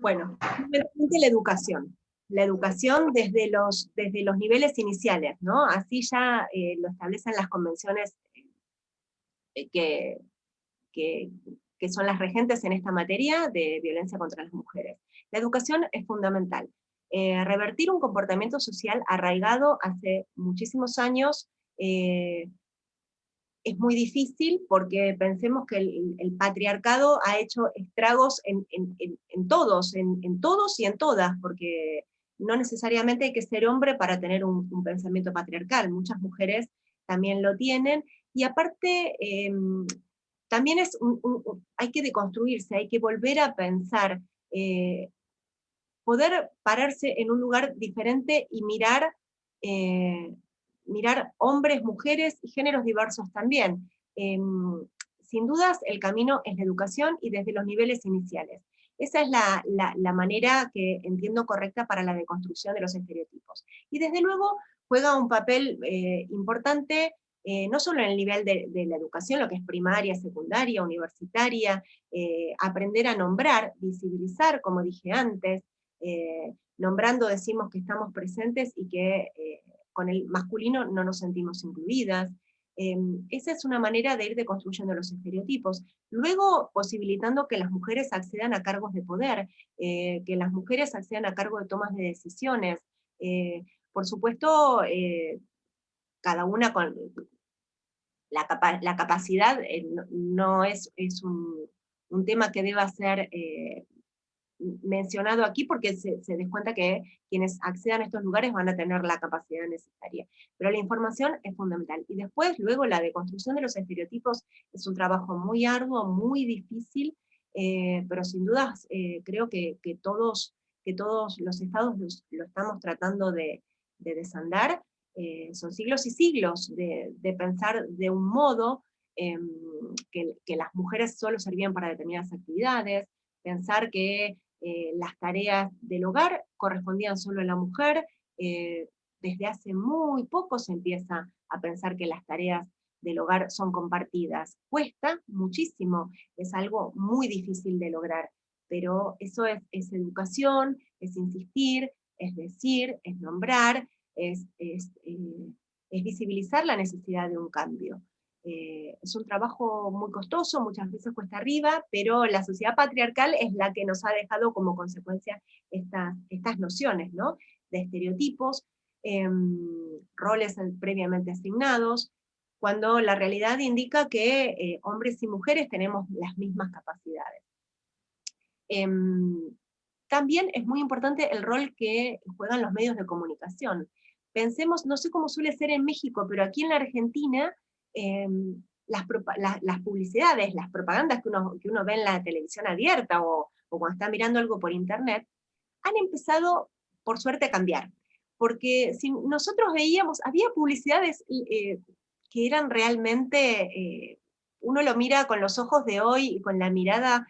Bueno, la educación. La educación desde los niveles iniciales, ¿no? Así ya lo establecen las convenciones que son las regentes en esta materia de violencia contra las mujeres. La educación es fundamental. Revertir un comportamiento social arraigado hace muchísimos años es muy difícil, porque pensemos que el patriarcado ha hecho estragos en todos y en todas, porque no necesariamente hay que ser hombre para tener un pensamiento patriarcal, muchas mujeres también lo tienen, y aparte también hay que deconstruirse, hay que volver a pensar, poder pararse en un lugar diferente y mirar hombres, mujeres y géneros diversos también. Sin dudas, el camino es la educación y desde los niveles iniciales. Esa es la manera que entiendo correcta para la deconstrucción de los estereotipos. Y desde luego juega un papel importante, no solo en el nivel de la educación, lo que es primaria, secundaria, universitaria, aprender a nombrar, visibilizar, como dije antes. Nombrando decimos que estamos presentes y que con el masculino no nos sentimos incluidas. Esa es una manera de ir deconstruyendo los estereotipos. Luego, posibilitando que las mujeres accedan a cargos de poder, que las mujeres accedan a cargo de tomas de decisiones. Por supuesto, cada una con la capacidad no es un tema que deba ser mencionado aquí, porque se descuenta que quienes accedan a estos lugares van a tener la capacidad necesaria. Pero la información es fundamental. Y después, luego, la deconstrucción de los estereotipos es un trabajo muy arduo, muy difícil, pero sin dudas creo que todos los estados lo estamos tratando de desandar. Son siglos y siglos de pensar de un modo que las mujeres solo servían para determinadas actividades, pensar que las tareas del hogar correspondían solo a la mujer. Desde hace muy poco se empieza a pensar que las tareas del hogar son compartidas. Cuesta muchísimo, es algo muy difícil de lograr, pero eso es educación, es insistir, es decir, es nombrar, es visibilizar la necesidad de un cambio. Es un trabajo muy costoso, muchas veces cuesta arriba, pero la sociedad patriarcal es la que nos ha dejado como consecuencia estas nociones, ¿no? De estereotipos, roles previamente asignados, cuando la realidad indica que hombres y mujeres tenemos las mismas capacidades. También es muy importante el rol que juegan los medios de comunicación. Pensemos, no sé cómo suele ser en México, pero aquí en la Argentina, las publicidades, las propagandas que uno ve en la televisión abierta o cuando está mirando algo por internet, han empezado, por suerte, a cambiar. Porque si nosotros veíamos, había publicidades que eran realmente, uno lo mira con los ojos de hoy y con la mirada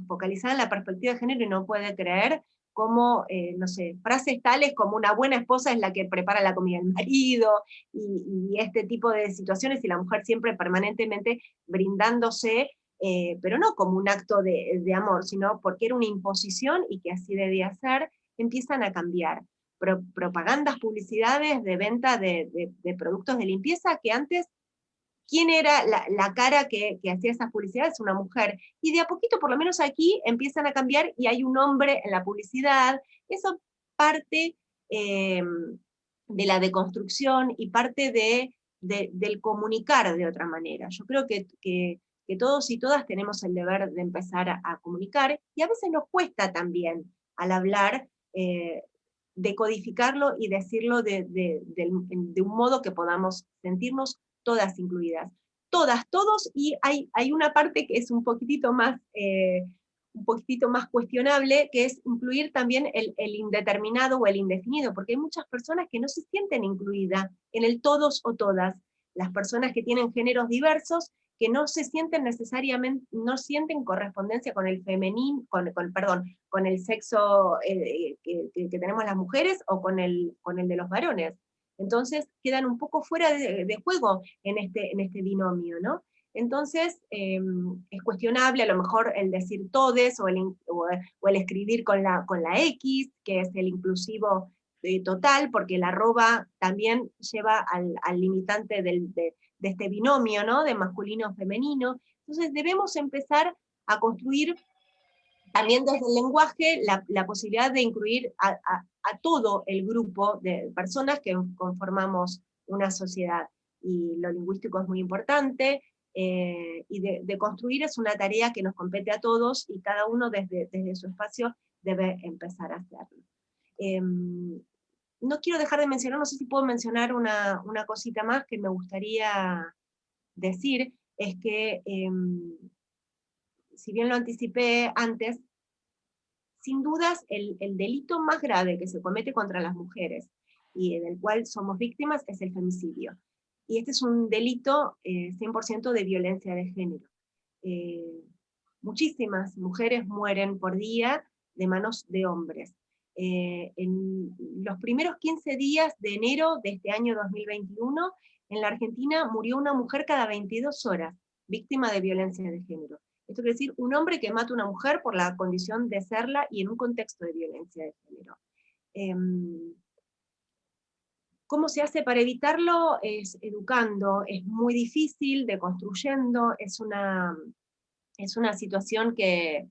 focalizada en la perspectiva de género y no puede creer cómo, no sé, frases tales como una buena esposa es la que prepara la comida del marido, y este tipo de situaciones, y la mujer siempre permanentemente brindándose, pero no como un acto de amor, sino porque era una imposición y que así debía ser, empiezan a cambiar. Propagandas, publicidades de venta de productos de limpieza que antes, ¿quién era la cara que hacía esas publicidades? Una mujer. Y de a poquito, por lo menos aquí, empiezan a cambiar y hay un hombre en la publicidad. Eso parte de la deconstrucción y parte del comunicar de otra manera. Yo creo que todos y todas tenemos el deber de empezar a comunicar, y a veces nos cuesta también, al hablar, decodificarlo y decirlo de un modo que podamos sentirnos todas incluidas. Todas, todos, y hay una parte que es un poquitito más cuestionable, que es incluir también el indeterminado o el indefinido, porque hay muchas personas que no se sienten incluidas en el todos o todas. Las personas que tienen géneros diversos, que no se sienten necesariamente, no sienten correspondencia con el femenino, con el sexo que tenemos las mujeres, o con el de los varones. Entonces quedan un poco fuera de juego en este binomio, ¿no? Entonces es cuestionable a lo mejor el decir todes, o el escribir con la X, que es el inclusivo total, porque el arroba también lleva al limitante de este binomio, ¿no? De masculino-femenino. Entonces debemos empezar a construir también desde el lenguaje la posibilidad de incluir a todo el grupo de personas que conformamos una sociedad. Y lo lingüístico es muy importante, y de construir es una tarea que nos compete a todos, y cada uno desde su espacio debe empezar a hacerlo. No quiero dejar de mencionar, no sé si puedo mencionar una cosita más que me gustaría decir, es que si bien lo anticipé antes, sin dudas el delito más grave que se comete contra las mujeres, y del cual somos víctimas, es el femicidio. Y este es un delito 100% de violencia de género. Muchísimas mujeres mueren por día de manos de hombres. En los primeros 15 días de enero de este año 2021, en la Argentina murió una mujer cada 22 horas, víctima de violencia de género. Esto quiere decir un hombre que mata a una mujer por la condición de serla y en un contexto de violencia de género. ¿Cómo se hace para evitarlo? Es educando, es muy difícil, deconstruyendo, es una situación que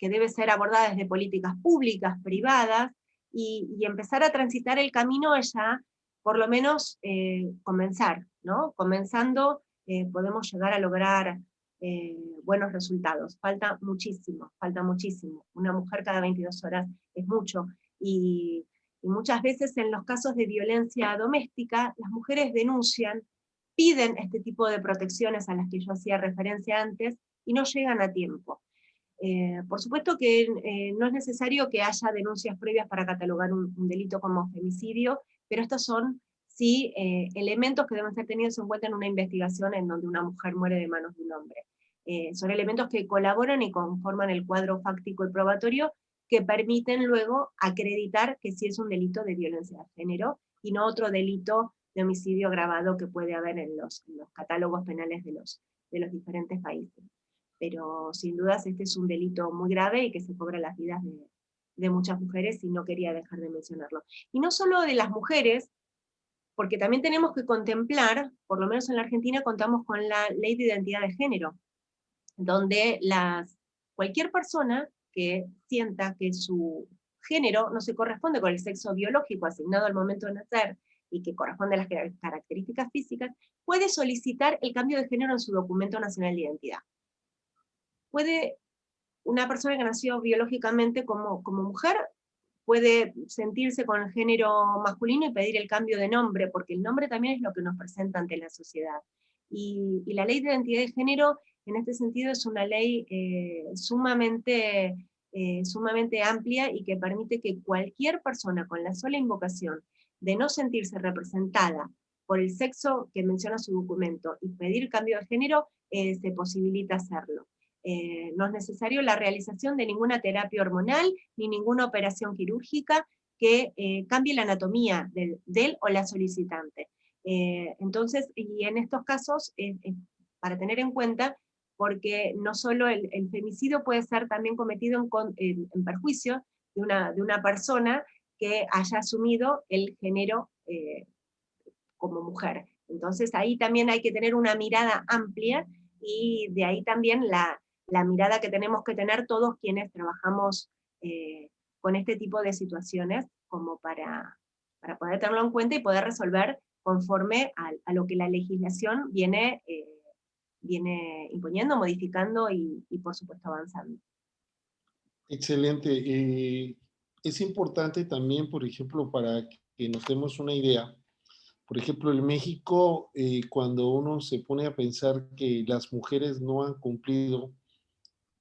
debe ser abordada desde políticas públicas, privadas, y empezar a transitar el camino ya, por lo menos comenzar, ¿no? Comenzando podemos llegar a lograr buenos resultados. Falta muchísimo, falta muchísimo. Una mujer cada 22 horas es mucho, y muchas veces en los casos de violencia doméstica, las mujeres denuncian, piden este tipo de protecciones a las que yo hacía referencia antes, y no llegan a tiempo. Por supuesto que no es necesario que haya denuncias previas para catalogar un delito como femicidio, pero estos son sí elementos que deben ser tenidos en cuenta en una investigación en donde una mujer muere de manos de un hombre. Son elementos que colaboran y conforman el cuadro fáctico y probatorio que permiten luego acreditar que sí es un delito de violencia de género y no otro delito de homicidio agravado que puede haber en los catálogos penales de los diferentes países. Pero sin dudas este es un delito muy grave y que se cobra las vidas de muchas mujeres, y no quería dejar de mencionarlo. Y no solo de las mujeres, porque también tenemos que contemplar, por lo menos en la Argentina contamos con la Ley de Identidad de Género, donde cualquier persona que sienta que su género no se corresponde con el sexo biológico asignado al momento de nacer, y que corresponde a las características físicas, puede solicitar el cambio de género en su documento nacional de identidad. Puede una persona que nació biológicamente como mujer, puede sentirse con el género masculino y pedir el cambio de nombre, porque el nombre también es lo que nos presenta ante la sociedad. Y la ley de identidad de género, en este sentido, es una ley sumamente amplia, y que permite que cualquier persona con la sola invocación de no sentirse representada por el sexo que menciona su documento y pedir cambio de género, se posibilita hacerlo. No es necesario la realización de ninguna terapia hormonal, ni ninguna operación quirúrgica que cambie la anatomía del o la solicitante. Entonces, y en estos casos, para tener en cuenta, porque no solo el femicidio puede ser también cometido en perjuicio de una persona que haya asumido el género como mujer. Entonces ahí también hay que tener una mirada amplia, y de ahí también la mirada que tenemos que tener todos quienes trabajamos con este tipo de situaciones, como para poder tenerlo en cuenta y poder resolver conforme a lo que la legislación viene imponiendo, modificando y por supuesto avanzando. Excelente. Es importante también, por ejemplo, para que nos demos una idea. Por ejemplo, en México, cuando uno se pone a pensar que las mujeres no han cumplido,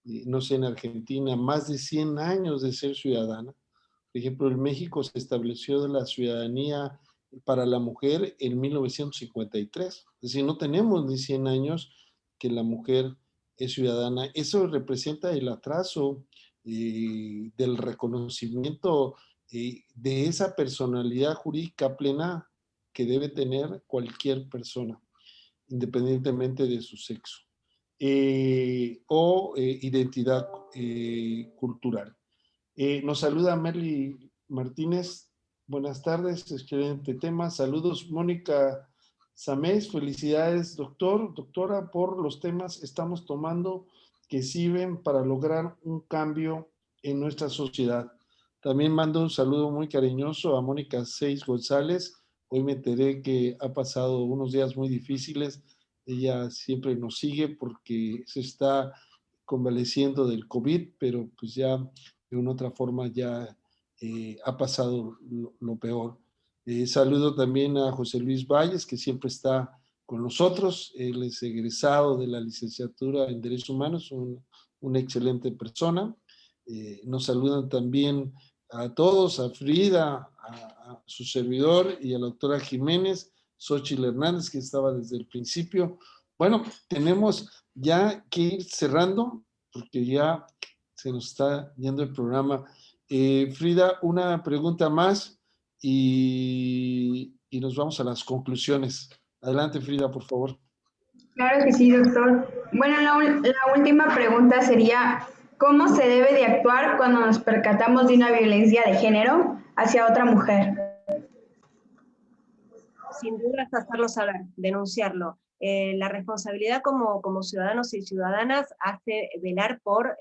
no sé, en Argentina, más de 100 años de ser ciudadana. Por ejemplo, en México se estableció la ciudadanía para la mujer en 1953. Es decir, no tenemos ni 100 años que la mujer es ciudadana. Eso representa el atraso del reconocimiento de esa personalidad jurídica plena que debe tener cualquier persona, independientemente de su sexo o identidad cultural. Nos saluda Merly Martínez. Buenas tardes, excelente tema. Saludos, Mónica Samés. Felicidades, doctora, por los temas que estamos tomando que sirven para lograr un cambio en nuestra sociedad. También mando un saludo muy cariñoso a Mónica Seis González. Hoy me enteré que ha pasado unos días muy difíciles. Ella siempre nos sigue porque se está convaleciendo del COVID, pero pues ya de una otra forma ya ha pasado lo peor. Saludo también a José Luis Valles, que siempre está con nosotros. Él es egresado de la licenciatura en Derechos Humanos, una excelente persona. Nos saludan también a todos, a Frida, a su servidor y a la doctora Jiménez, Xochitl Hernández, que estaba desde el principio. Bueno, tenemos ya que ir cerrando, porque ya se nos está yendo el programa. Frida, una pregunta más y nos vamos a las conclusiones. Adelante, Frida, por favor. Claro que sí, doctor. Bueno, la última pregunta sería, ¿cómo se debe de actuar cuando nos percatamos de una violencia de género hacia otra mujer? Sin duda es hacerlo saber, denunciarlo. La responsabilidad como ciudadanos y ciudadanas hace velar por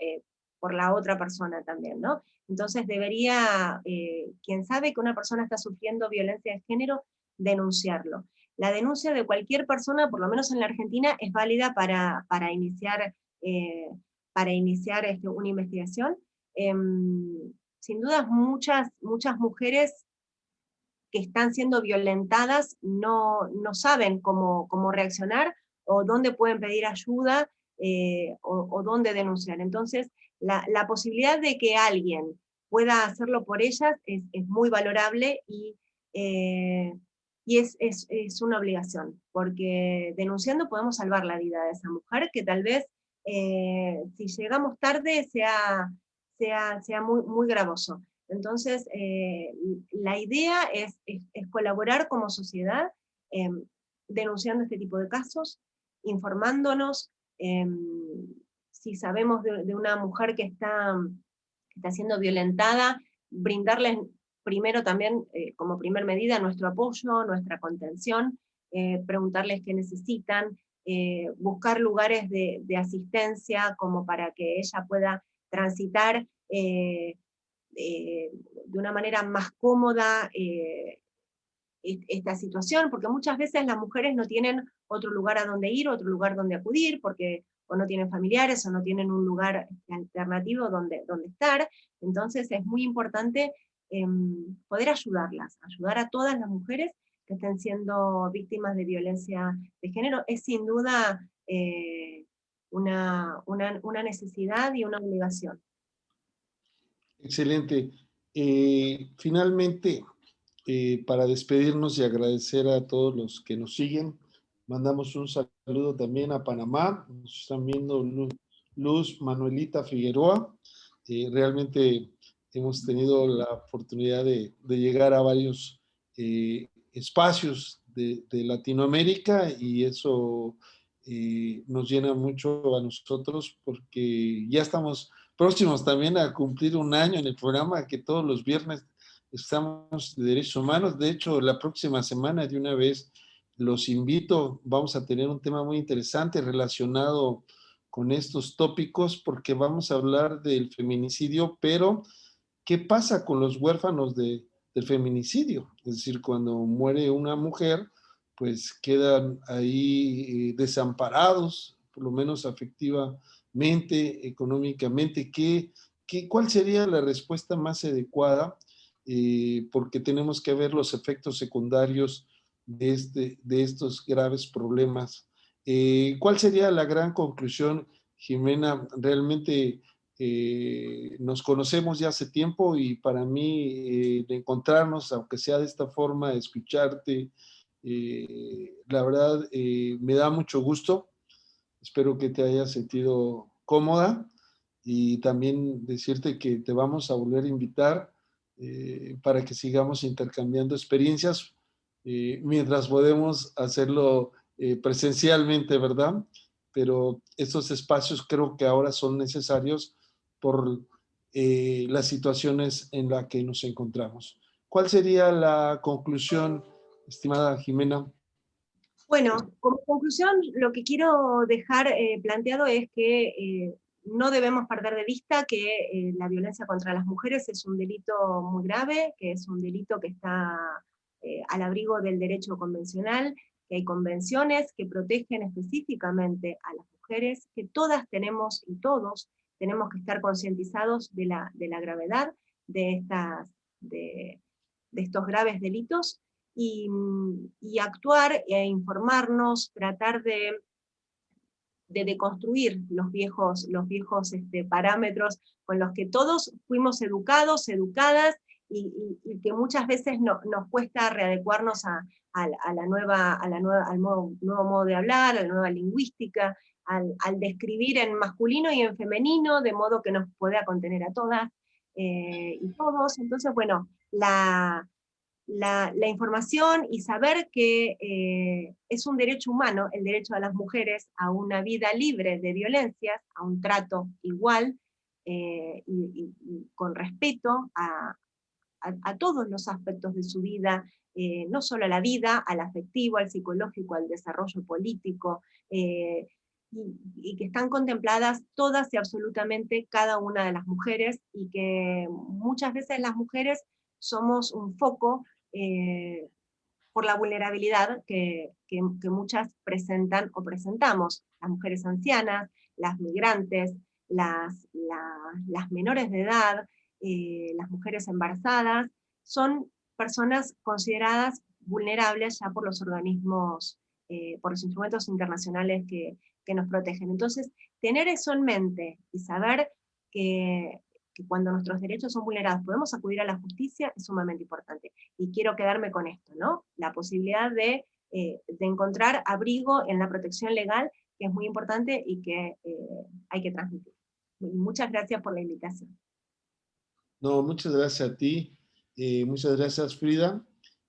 la otra persona también, ¿no? Entonces debería, quien sabe que una persona está sufriendo violencia de género, denunciarlo. La denuncia de cualquier persona, por lo menos en la Argentina, es válida para iniciar una investigación. Sin duda muchas mujeres que están siendo violentadas no saben cómo reaccionar, o dónde pueden pedir ayuda, o dónde denunciar. Entonces, la posibilidad de que alguien pueda hacerlo por ellas es muy valorable, y es una obligación, porque denunciando podemos salvar la vida de esa mujer que tal vez si llegamos tarde sea muy, muy gravoso. Entonces, la idea es colaborar como sociedad, denunciando este tipo de casos, informándonos, si sabemos de una mujer que está siendo violentada, brindarles primero también, como primer medida, nuestro apoyo, nuestra contención, preguntarles qué necesitan, buscar lugares de asistencia como para que ella pueda transitar de una manera más cómoda esta situación, porque muchas veces las mujeres no tienen otro lugar a donde ir, otro lugar donde acudir, porque o no tienen familiares o no tienen un lugar alternativo donde estar. Entonces es muy importante poder ayudarlas, ayudar a todas las mujeres que estén siendo víctimas de violencia de género. Es sin duda una necesidad y una obligación. Excelente. Finalmente, para despedirnos y agradecer a todos los que nos siguen, mandamos un saludo también a Panamá. Nos están viendo Luz Manuelita Figueroa. Realmente hemos tenido la oportunidad de llegar a varios espacios de Latinoamérica, y eso nos llena mucho a nosotros, porque ya estamos próximos también a cumplir un año en el programa, que todos los viernes estamos de derechos humanos. De hecho, la próxima semana, de una vez, los invito, vamos a tener un tema muy interesante relacionado con estos tópicos, porque vamos a hablar del feminicidio, pero ¿qué pasa con los huérfanos del feminicidio? Es decir, cuando muere una mujer, pues quedan ahí desamparados, por lo menos afectivamente, económicamente. ¿Cuál sería la respuesta más adecuada? Porque tenemos que ver los efectos secundarios de estos graves problemas. ¿Cuál sería la gran conclusión, Jimena? Realmente nos conocemos ya hace tiempo, y para mí de encontrarnos, aunque sea de esta forma, escucharte, la verdad me da mucho gusto. Espero que te hayas sentido cómoda, y también decirte que te vamos a volver a invitar para que sigamos intercambiando experiencias mientras podemos hacerlo presencialmente, ¿verdad? Pero estos espacios creo que ahora son necesarios por las situaciones en las que nos encontramos. ¿Cuál sería la conclusión, estimada Jimena? Bueno, como conclusión, lo que quiero dejar planteado es que no debemos perder de vista que la violencia contra las mujeres es un delito muy grave, que es un delito que está al abrigo del derecho convencional, que hay convenciones que protegen específicamente a las mujeres, que todas tenemos y todos tenemos que estar concientizados de la gravedad de estos graves delitos, y actuar e informarnos, tratar de deconstruir los viejos parámetros con los que todos fuimos educados, educadas, y que muchas veces nos cuesta readecuarnos al nuevo modo de hablar, a la nueva lingüística, al describir en masculino y en femenino, de modo que nos pueda contener a todas y todos. Entonces, bueno, la información y saber que es un derecho humano, el derecho de las mujeres a una vida libre de violencias, a un trato igual y con respeto a todos los aspectos de su vida, no solo a la vida, al afectivo, al psicológico, al desarrollo político, y que están contempladas todas y absolutamente cada una de las mujeres, y que muchas veces las mujeres somos un foco por la vulnerabilidad que muchas presentan o presentamos. Las mujeres ancianas, las migrantes, las menores de edad, las mujeres embarazadas, son personas consideradas vulnerables ya por los organismos, por los instrumentos internacionales que nos protegen. Entonces, tener eso en mente y saber que cuando nuestros derechos son vulnerados podemos acudir a la justicia es sumamente importante. Y quiero quedarme con esto, ¿no? La posibilidad de encontrar abrigo en la protección legal que es muy importante y que hay que transmitir. Muchas gracias por la invitación. No, muchas gracias a ti. Muchas gracias, Frida.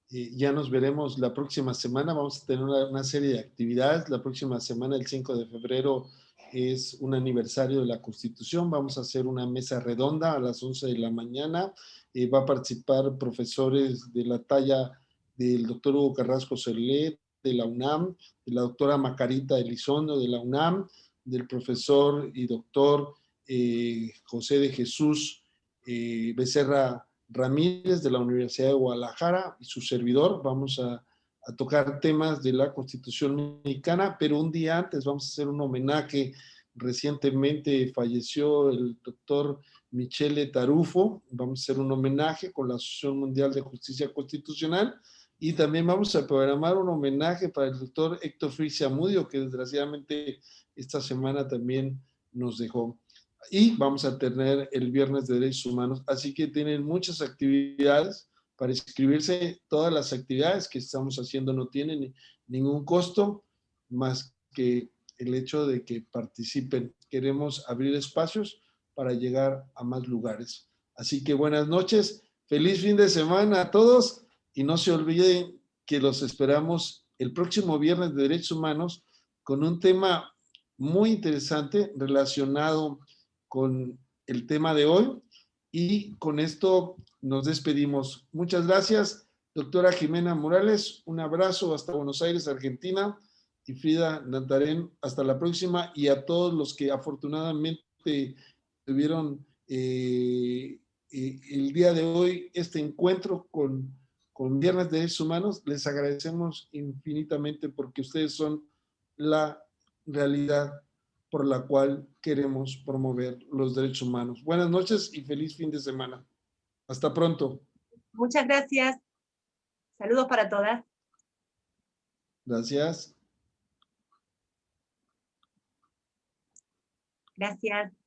Ya nos veremos la próxima semana. Vamos a tener una serie de actividades. La próxima semana, el 5 de febrero, es un aniversario de la Constitución. Vamos a hacer una mesa redonda a las 11 de la mañana. Va a participar profesores de la talla del doctor Hugo Carrasco Serlet, de la UNAM, de la doctora Macarita Elizondo, de la UNAM, del profesor y doctor José de Jesús Becerra Ramírez de la Universidad de Guadalajara y su servidor. Vamos a tocar temas de la Constitución mexicana, pero un día antes vamos a hacer un homenaje. Recientemente falleció el doctor Michele Tarufo. Vamos a hacer un homenaje con la Asociación Mundial de Justicia Constitucional y también vamos a programar un homenaje para el doctor Héctor Frisia Mudio, que desgraciadamente esta semana también nos dejó. Y vamos a tener el Viernes de Derechos Humanos, así que tienen muchas actividades para inscribirse. Todas las actividades que estamos haciendo no tienen ningún costo, más que el hecho de que participen. Queremos abrir espacios para llegar a más lugares. Así que buenas noches, feliz fin de semana a todos y no se olviden que los esperamos el próximo Viernes de Derechos Humanos con un tema muy interesante relacionado con el tema de hoy, y con esto nos despedimos. Muchas gracias, doctora Jimena Morales, un abrazo hasta Buenos Aires, Argentina, y Frida Nantarén, hasta la próxima, y a todos los que afortunadamente tuvieron el día de hoy este encuentro con Viernes de Derechos Humanos, les agradecemos infinitamente porque ustedes son la realidad por la cual queremos promover los derechos humanos. Buenas noches y feliz fin de semana. Hasta pronto. Muchas gracias. Saludos para todas. Gracias. Gracias.